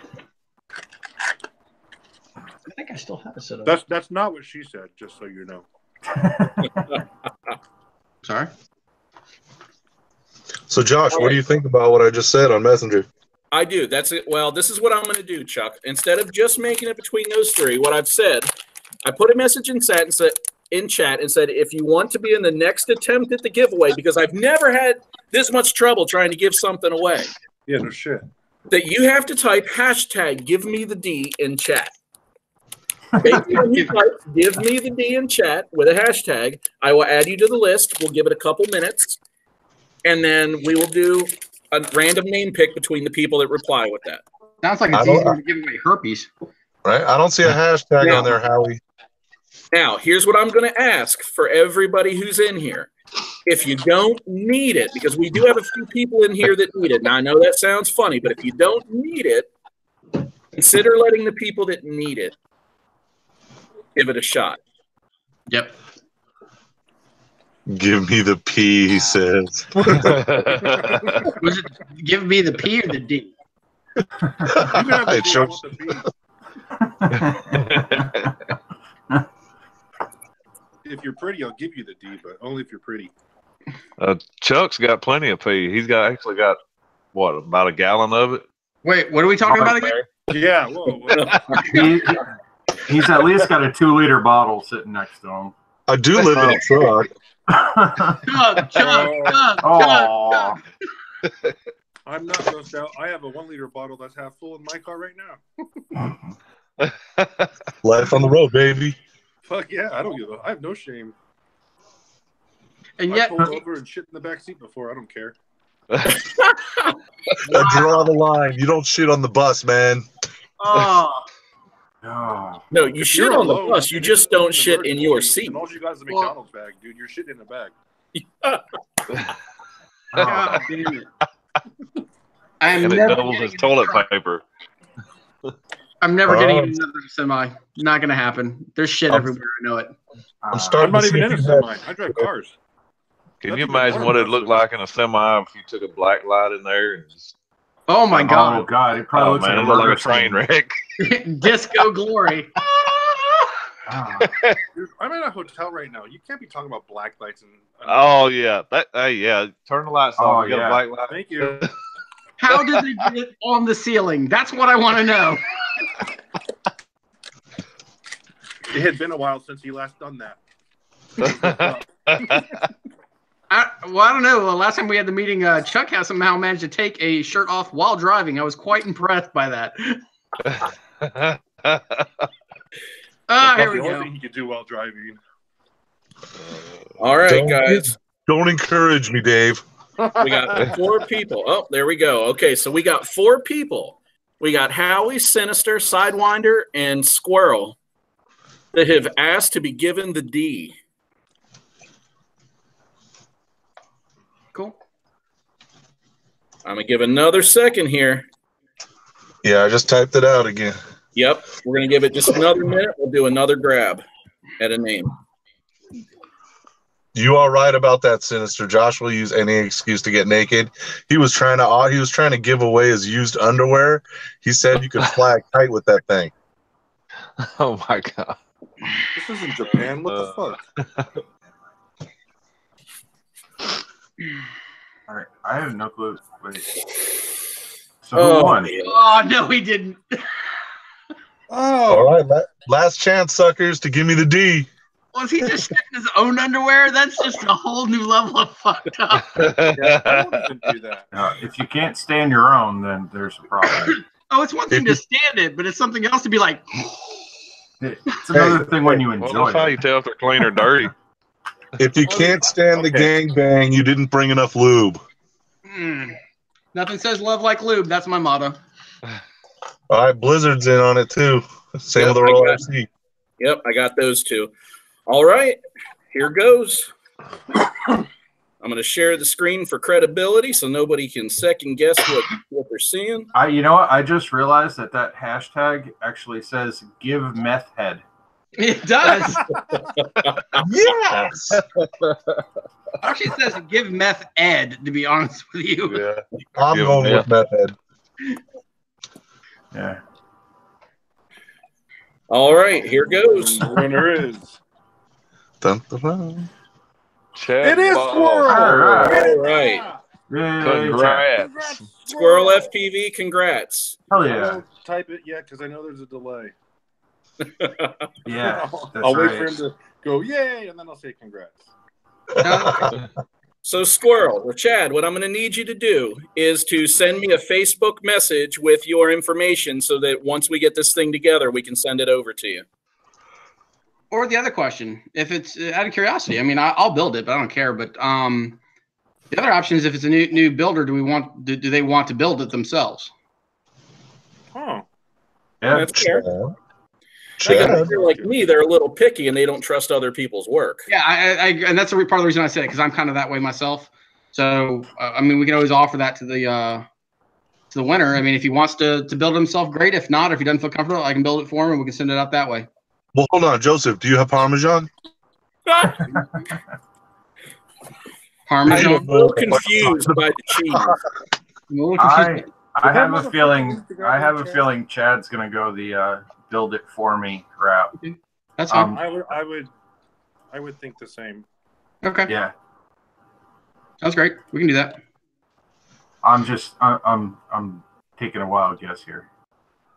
I think I still have a set of
That's not what she said, just so you know.
Sorry?
So, Josh, what do you think about what I just said on Messenger?
I do. That's it. Well, this is what I'm going to do, Chuck. Instead of just making it between those three, what I've said, I put a message in chat and said, if you want to be in the next attempt at the giveaway, because I've never had this much trouble trying to give something away.
Yeah, no shit.
That you have to type hashtag give me the D in chat. Basically, when you type give me the D in chat with a hashtag, I will add you to the list. We'll give it a couple minutes. And then we will do a random name pick between the people that reply with that.
Sounds like it's easier to give away herpes.
Right? I don't see a hashtag on there, Howie.
Now, here's what I'm going to ask for everybody who's in here. If you don't need it, because we do have a few people in here that need it. Now, I know that sounds funny, but if you don't need it, consider letting the people that need it give it a shot.
Yep.
Give me the P, he says.
Was it give me the P or the D?
You can have the D, I want the B. If you're pretty, I'll give you the D, but only if you're pretty.
Chuck's got plenty of pee. He's actually got what, about a gallon of it?
Wait, what are we talking about again?
Yeah, whoa.
He's at least got a 2-liter bottle sitting next to him.
I do live in a truck.
Chug.
I'm not grossed out. I have a 1-liter bottle that's half full in my car right now.
Life on the road, baby.
Fuck yeah, I have no shame.
And
I
yet,
pulled over and shit in the back seat before. I don't care.
I draw the line. You don't shit on the bus, man.
oh,
Oh.
No, you shit on the bus. You just don't shit in your seat.
And all you guys in a McDonald's bag, dude. You're shitting in the bag.
God damn it. I'm
And it
never
doubles
getting
as toilet paper.
I'm never getting in another semi. Not gonna happen. There's shit everywhere. I know it.
I'm starting
I'm not
to
even
see
in a
if you
semi.
have-
I drive cars.
Can
That's
you
even
imagine
more
what it'd look
impressive.
like in a semi if you took a black light in there? And just,
Oh my
Oh
god.
god, it probably
oh
looks
man,
like
it
a
looked like
murder
a train
scene.
wreck.
Disco glory.
Oh.
Dude, I'm in a hotel right now. You can't be talking about black lights and.
Oh yeah, yeah. Turn the lights
Oh,
off. You got
yeah.
a black light.
Thank you.
How did they get it on the ceiling? That's what I want to know.
It had been a while since he last done that.
I don't know. The last time we had the meeting, Chuck has somehow managed to take a shirt off while driving. I was quite impressed by that. Here we
The only
go.
thing he could do while driving.
All right,
Don't-
guys.
Don't encourage me, Dave.
We got 4 people. Oh, there we go. Okay, so we got 4 people. We got Howie, Sinister, Sidewinder, and Squirrel that have asked to be given the D.
Cool.
I'm going to give another second here.
Yeah, I just typed it out again.
Yep, we're going to give it just another minute. We'll do another grab at a name.
You are right about that, Sinister. Josh will use any excuse to get naked. He was trying to give away his used underwear. He said you could fly a kite with that thing.
Oh my god.
This isn't Japan. What the fuck?
All right, I have no clue. Wait. So who won?
Oh, no, he didn't.
All right, last chance, suckers, to give me the D.
Was he just shitting his own underwear? That's just a whole new level of fucked up.
Yeah, I won't even do that.
If you can't stand your own, then there's a problem.
Oh, it's one thing to stand it, but it's something else to be like,
It's another thing when you
Well,
enjoy
that's how
it.
you tell if they're clean or dirty.
If you can't stand the gangbang, you didn't bring enough lube.
Nothing says love like lube. That's my motto.
All right, Blizzard's in on it too. Same
Yep,
with the Roll FC.
Yep, I got those 2. All right, here goes. I'm going to share the screen for credibility so nobody can second guess what they're seeing.
You know what? I just realized that hashtag actually says "give meth head."
It does.
Yes.
Actually, it says give meth ed, to be honest with you.
Yeah.
I'm
Give
going
him
with method.
Yeah.
All right, here goes.
The winner is.
Dun, dun, dun.
Chad
It is
Ball.
Squirrel.
All right.
All right.
Yay,
Congrats.
Squirrel FPV, congrats.
Hell
I
yeah.
won't type it yet because I know there's a delay.
Yeah. That's
I'll wait
right.
for him to go yay, and then I'll say congrats.
So, Squirrel, or Chad, what I'm going to need you to do is to send me a Facebook message with your information so that once we get this thing together, we can send it over to you.
Or the other question, if it's out of curiosity, I mean, I'll build it, but I don't care. But The other option is if it's a new builder, do they want to build it themselves?
Oh,
Yeah.
That's fair.
Chad.
If they're like me, they're a little picky and they don't trust other people's work.
Yeah, and that's part of the reason I said it, because I'm kind of that way myself. So I mean, we can always offer that to the winner. I mean, if he wants to build it himself, great. If not, or if he doesn't feel comfortable, I can build it for him and we can send it out that way.
Well, hold on, Joseph. Do you have Parmesan?
I'm a
Parmesan.
little confused by the cheese.
I'm a little confused.
I have a feeling. I have a feeling Chad's gonna go the build it for me route.
That's fine.
I would think the same.
Okay.
Yeah.
Sounds great. We can do that.
I'm taking a wild guess here.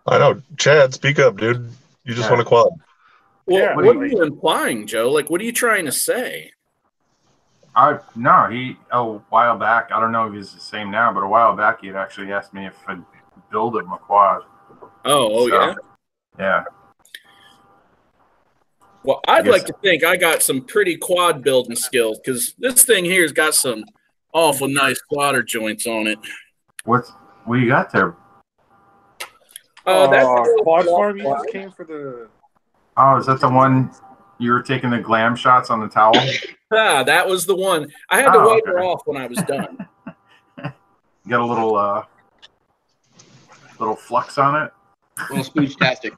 I know. Chad, speak up, dude. You just want to quad.
Well,
Yeah,
what are you implying, Joe? Like, what are you trying to say?
No, a while back, I don't know if he's the same now, but a while back he had actually asked me if I'd build him a quad.
Oh,
So,
yeah?
Yeah.
Well, I'd like to think I got some pretty quad building skills, because this thing here's got some awful nice solder joints on it.
What you got there?
That's
Quad Farm, you just came for the...
Oh, is that the one you were taking the glam shots on the towel?
that was the one. I had to wipe her off when I was done.
You got a little flux on it?
A little spooch-tastic.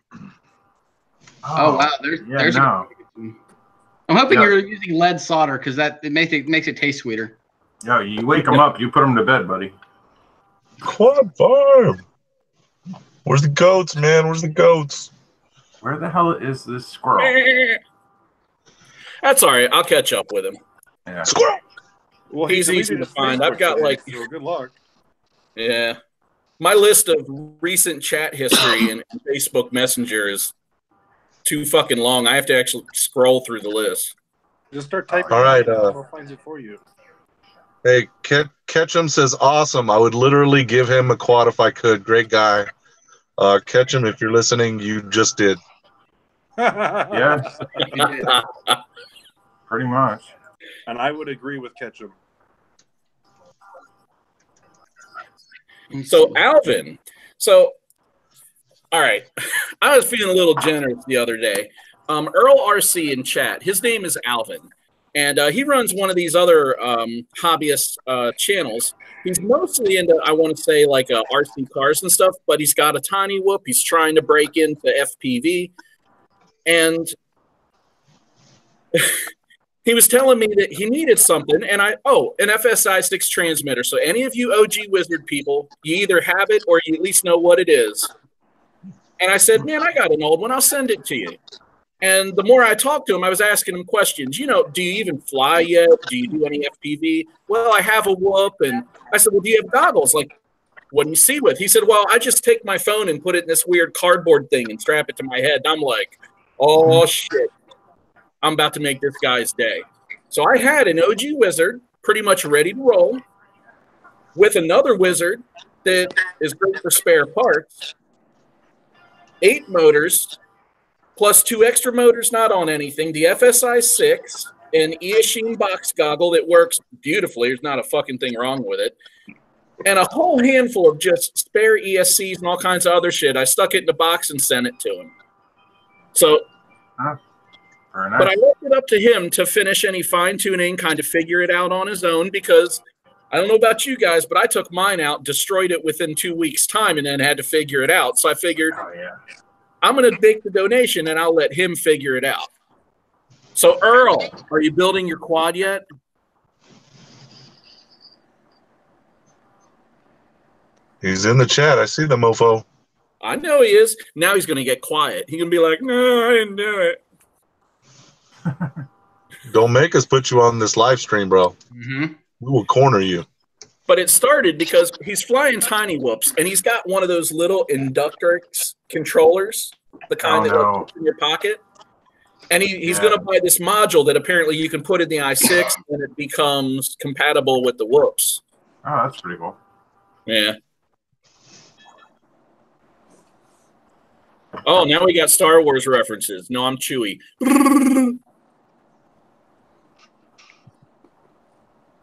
Oh wow, there's
no.
I'm hoping you're using lead solder because it makes it taste sweeter.
Yo, you wake them up, you put them to bed, buddy.
Quad Farm. Where's the goats, man? Where's the goats?
Where the hell is this squirrel?
That's all right. I'll catch up with him.
Yeah.
Squirrel.
Well,
He's easy to find. I've got like...
So good luck.
Yeah. My list of recent chat history in Facebook Messenger is too fucking long. I have to actually scroll through the list.
Just start typing.
All right,
I'll find it for you.
Hey, Ketchum says, awesome. I would literally give him a quad if I could. Great guy. Ketchum, if you're listening, you just did.
Yeah. Pretty much.
And I would agree with Ketchum.
So, Alvin. So, all right. I was feeling a little generous the other day. Earl RC in chat. His name is Alvin. And he runs one of these other hobbyist channels. He's mostly into, I want to say, like RC cars and stuff, but he's got a tiny whoop. He's trying to break into FPV. And he was telling me that he needed something. And an FSI 6 transmitter. So any of you OG Wizard people, you either have it or you at least know what it is. And I said, man, I got an old one. I'll send it to you. And the more I talked to him, I was asking him questions. You know, do you even fly yet? Do you do any FPV? Well, I have a whoop. And I said, well, do you have goggles? Like, what do you see with? He said, well, I just take my phone and put it in this weird cardboard thing and strap it to my head. And I'm like, oh, shit. I'm about to make this guy's day. So I had an OG Wizard pretty much ready to roll with another Wizard that is great for spare parts, 8 motors, plus 2 extra motors not on anything, the FSI 6, an Eachine box goggle that works beautifully. There's not a fucking thing wrong with it. And a whole handful of just spare ESCs and all kinds of other shit. I stuck it in a box and sent it to him. So,
very nice.
but I left it up to him to finish any fine-tuning, kind of figure it out on his own, because I don't know about you guys, but I took mine out, destroyed it within 2 weeks' time, and then had to figure it out. So I figured, I'm going to make the donation, and I'll let him figure it out. So, Earl, are you building your quad yet?
He's in the chat. I see the mofo.
I know he is. Now he's going to get quiet. He's going to be like, no, I didn't do it.
Don't make us put you on this live stream, bro.
Mm-hmm.
We will corner you.
But it started because he's flying tiny whoops, and he's got one of those little Inductrix controllers, the kind that goes in your pocket. And he's going to buy this module that apparently you can put in the i6, and it becomes compatible with the whoops.
Oh, that's pretty cool.
Yeah. Oh, now we got Star Wars references. No, I'm Chewie.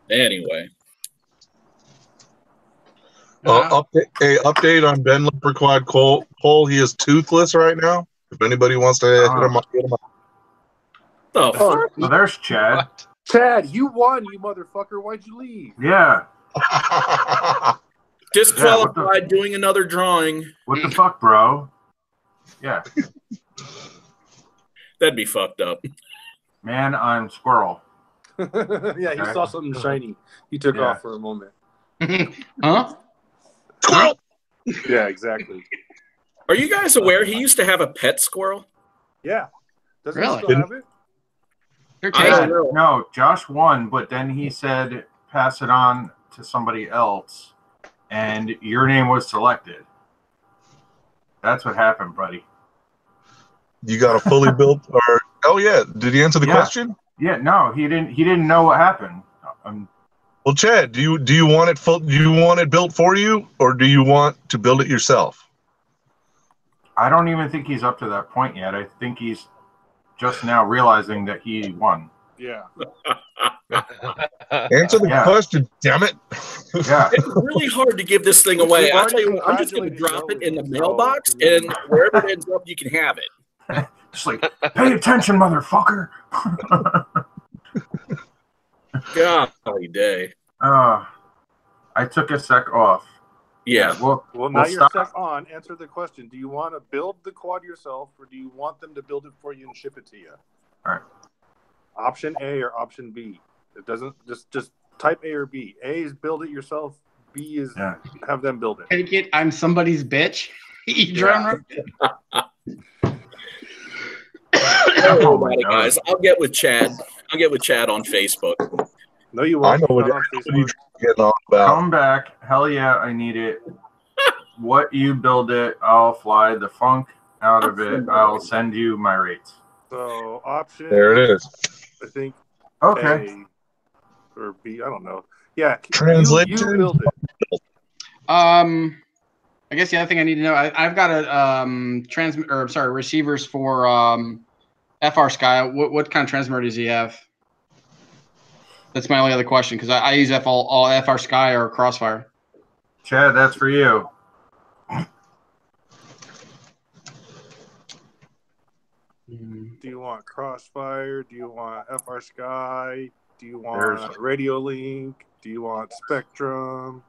Anyway.
Update on Ben Leprechaun Cole. He is toothless right now. If anybody wants to hit him up, hit him up.
Oh, fuck?
Well, there's Chad.
Chad, you won, you motherfucker. Why'd you leave?
Yeah.
Disqualified doing another drawing.
What the fuck, bro? Yeah.
That'd be fucked up.
Man, I'm squirrel.
Yeah, he saw something shiny. He took off for a moment.
Huh?
Squirrel!
Yeah, exactly.
Are you guys aware he used to have a pet squirrel?
Yeah. Doesn't
Really?
he still have it?
They're
I don't
tasty.
know.
No, Josh won, but then he said pass it on to somebody else, and your name was selected. That's what happened, buddy.
You got a fully built, or oh yeah, did he answer the question?
Yeah, no, he didn't. He didn't know what happened.
Well, Chad, do you want it full? Do you want it built for you, or do you want to build it yourself?
I don't even think he's up to that point yet. I think he's just now realizing that he won.
Yeah.
Answer the question, damn it!
Yeah.
It's really hard to give this thing away. I'll tell you what, I'm just going to drop it in the mailbox, and wherever it ends up, you can have it.
Just like, pay attention, motherfucker.
Golly day.
I took a sec off.
Yeah.
Well, now you're
stop.
stuck on. Answer the question. Do you want to build the quad yourself, or do you want them to build it for you and ship it to you?
All right.
Option A or option B. It doesn't just type A or B. A is build it yourself. B is have them build it.
Take it. I'm somebody's bitch. You drone.
Oh my guys, I'll get with Chad. I'll get with Chad on Facebook.
No, you won't.
I know what
Not on
you're
Facebook.
getting on about.
Come back. Hell yeah, I need it. What you build it, I'll fly the funk out of it. I'll send you my rates.
So option
There it is.
I think
Okay.
A or B. I don't know. Yeah.
Translation.
You build it.
I guess the other thing I need to know, I've got a receivers for FR Sky. What kind of transmitter does he have? That's my only other question because I use all FR Sky or Crossfire.
Chad, that's for you.
Do you want Crossfire? Do you want FR Sky? Do you want Radio Link? Do you want Spectrum?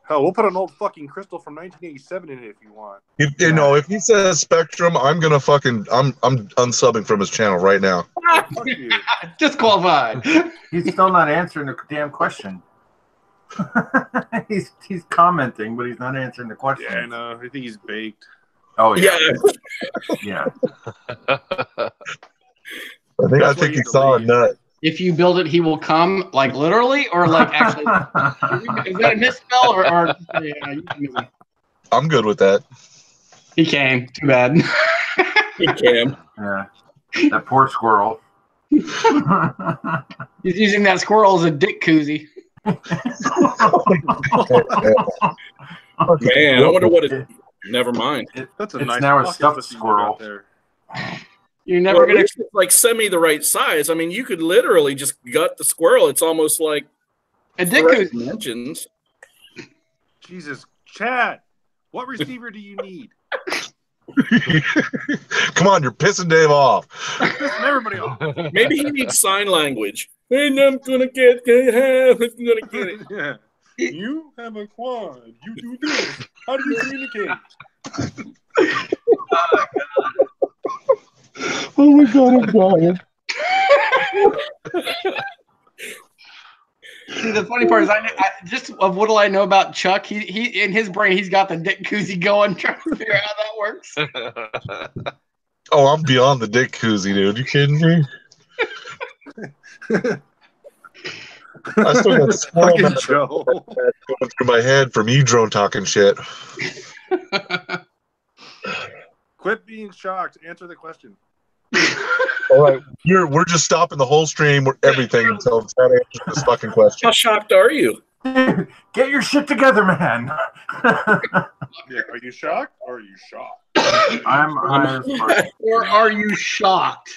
Hell, we'll put an old fucking crystal from 1987 in it if you want.
If he says Spectrum, I'm gonna I'm unsubbing from his channel right now.
Fuck you.
Disqualified.
He's still not answering the damn question. he's commenting, but he's not answering the question.
Yeah, I know. I think he's baked.
Oh yeah.
Yeah.
Yeah.
I think he saw a nut.
If you build it, he will come, like literally, or like actually. Is that a misspell or yeah,
I'm good with that.
he came. Too bad.
He came.
Yeah. That poor squirrel.
He's using that squirrel as a dick koozie.
Man, I wonder what it. Never mind.
That's a
It's
nice
now a
pocket
stuffed
that you
squirrel.
got there.
You're never
Well, at
gonna.
least it's like semi the right size. I mean, you could literally just gut the squirrel. It's almost like
A dick
correct
koozie.
dimensions.
Jesus, Chad, what receiver do you need?
Come on, you're pissing Dave off.
Pissing everybody off.
Maybe he needs sign language. And I'm gonna get it.
Yeah. You have a quad. You do this. How do you communicate?
Oh my god, I'm dying.
See, the funny part is, I just of what do I know about Chuck? He in his brain, he's got the dick koozie going, trying to figure out how that works.
Oh, I'm beyond the dick koozie, dude. You kidding me? I still got squirrel
Fucking
going
Joe.
through my head from E-drone talking shit.
Quit being shocked. Answer the question.
All right, we're just stopping the whole stream, everything until Chad answers this fucking question.
How shocked are you?
Get your shit together, man.
Yeah, are you shocked or are you shocked?
I'm high as fuck.
Or are you shocked?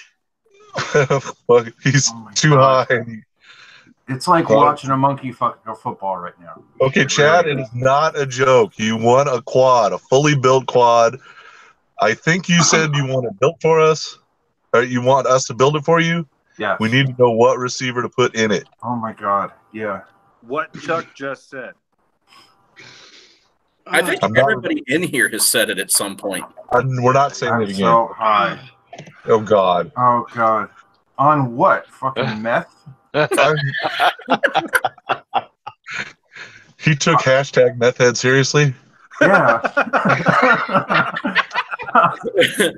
Fuck, he's too high.
It's like watching a monkey fucking a football right now.
Okay, Chad, it is not a joke. You won a quad, a fully built quad. I think you said you want it built for us, or you want us to build it for you.
Yeah.
We need to know what receiver to put in it.
Oh my god. Yeah.
What Chuck just said.
I think everybody in here has said it at some point.
We're not saying it again.
So high.
Oh god.
Oh god. On what? Fucking meth?
He took hashtag meth head seriously.
Yeah.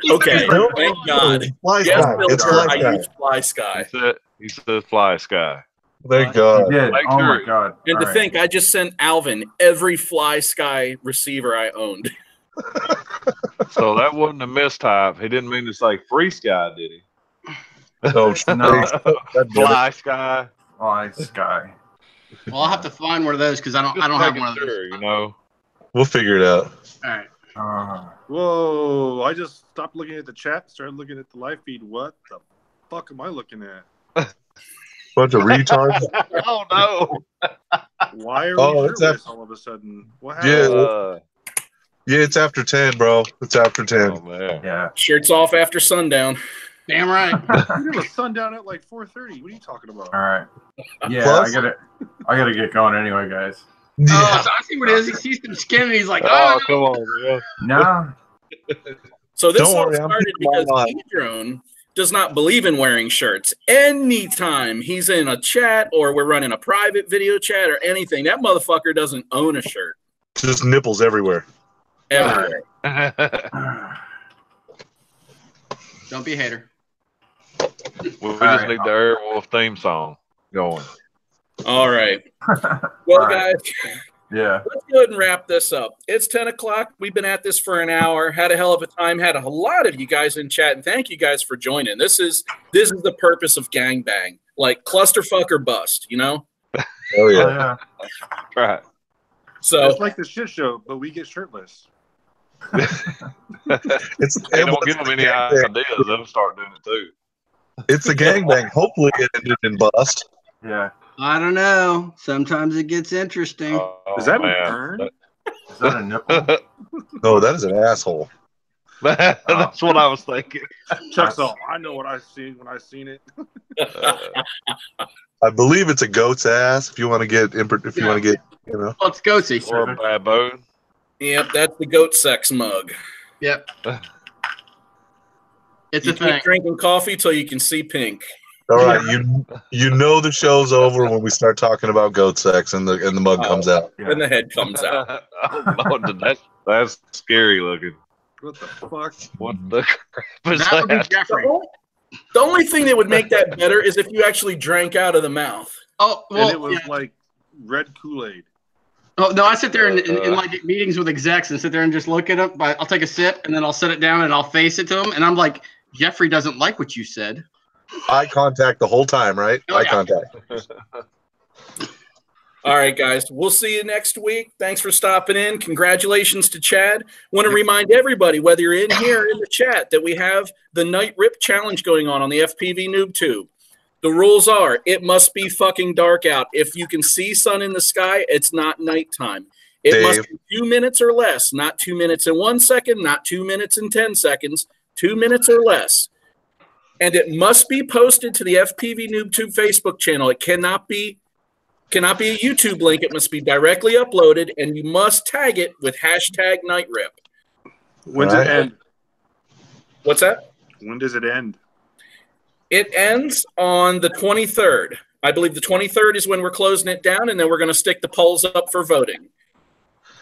Okay, thank God.
Fly
Yes,
Sky. It's
Filter,
Fly
I
Sky.
use Fly Sky.
He said fly sky.
Thank God.
He did.
Make
Oh
sure.
my god.
And
All
to
right.
think, I just sent Alvin every Fly Sky receiver I owned.
So that wasn't a mistype. He didn't mean to say free sky, did he?
No,
No.
Fly sky.
Fly Sky.
Well, I'll have to find one of those because I don't have one of those.
Sure, you know.
We'll figure it out.
All right.
Whoa! I just stopped looking at the chat, started looking at the live feed. What the fuck am I looking at?
Bunch of retards.
Oh no.
Why are
Oh,
we
it's
shirtless
after-
all of a sudden? What
Yeah.
happened?
Yeah, it's after 10, bro. It's after 10.
Oh man.
Yeah.
Shirts off after sundown.
Damn right.
It was sundown at like 4:30. What are you talking about?
All right. Yeah,
Plus-
I gotta get going anyway, guys.
Oh,
Yeah.
so I see what it is. He sees some skin and he's like,
Oh,
oh,
come on, man.
No.
So this
Don't
all
worry, I'm
started
keeping mine
because
on.
E-Drone does not believe in wearing shirts. Anytime he's in a chat or we're running a private video chat or anything, that motherfucker doesn't own a shirt.
Just nipples everywhere.
Everywhere.
don't be a hater.
We just
right.
need the Airwolf theme song going.
All right. Well,
All right.
guys,
Yeah.
let's go ahead and wrap this up. It's 10 o'clock. We've been at this for an hour. Had a hell of a time. Had a lot of you guys in chat, and thank you guys for joining. This is the purpose of Gangbang, like clusterfuck or bust, you know?
Oh,
Oh,
yeah.
yeah.
Right.
So
It's like the shit show, but we get shirtless.
It's,
Hey, don't give them any ideas. They'll start doing it too.
it's a gangbang. Hopefully it ended in bust.
Yeah.
I don't know. Sometimes it gets interesting.
Oh,
Is that
man.
a burn?
Is that a nipple?
No, that is an asshole.
That's what I was thinking.
Chuck's all, I know what I seen when I seen it.
I believe it's a goat's ass. If you want to get, you know.
Let's go see.
Or a baboon.
yep, that's the goat sex mug.
Yep. It's
You
a thing.
keep drinking coffee till you can see pink.
All right, you know the show's over when we start talking about goat sex and the mug comes out.
And the head comes out.
Oh, Lord, that's scary looking.
What the fuck?
What the crap is
That would be
that?
Jeffrey.
The only thing that would make that better is if you actually drank out of the mouth.
Oh, well,
And it was
yeah.
like red Kool-Aid.
Oh, no, I sit there in like meetings with execs and sit there and just look at them. I'll take a sip and then I'll set it down and I'll face it to them. And I'm like, Jeffrey doesn't like what you said.
Eye contact the whole time, right?
Oh,
Eye
yeah.
contact.
All right, guys. We'll see you next week. Thanks for stopping in. Congratulations to Chad. Want to remind everybody, whether you're in here or in the chat, that we have the Night Rip Challenge going on the FPVnoobtube. The rules are, it must be fucking dark out. If you can see sun in the sky, it's not nighttime. It
Dave.
must be 2 minutes or less, not 2 minutes and 1 second, not 2 minutes and 10 seconds, 2 minutes or less. And it must be posted to the FPVnoobtube Facebook channel. It cannot be a YouTube link. It must be directly uploaded, and you must tag it with hashtag NightRip.
When's
Right.
it end?
What's that?
When does it end?
It ends on the 23rd. I believe the 23rd is when we're closing it down, and then we're going to stick the polls up for voting,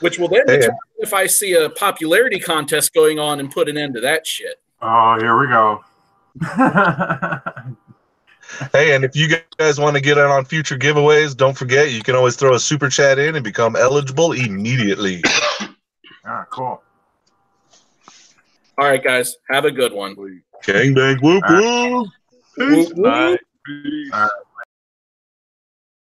which will then determine if I see a popularity contest going on and put an end to that shit.
Oh, here we go.
Hey, and if you guys want to get in on future giveaways, don't forget you can always throw a super chat in and become eligible immediately.
Ah, cool.
All right, guys. Have a good one.
Gangbang, whoop whoop.
Whoop, whoop.
Night.
All right.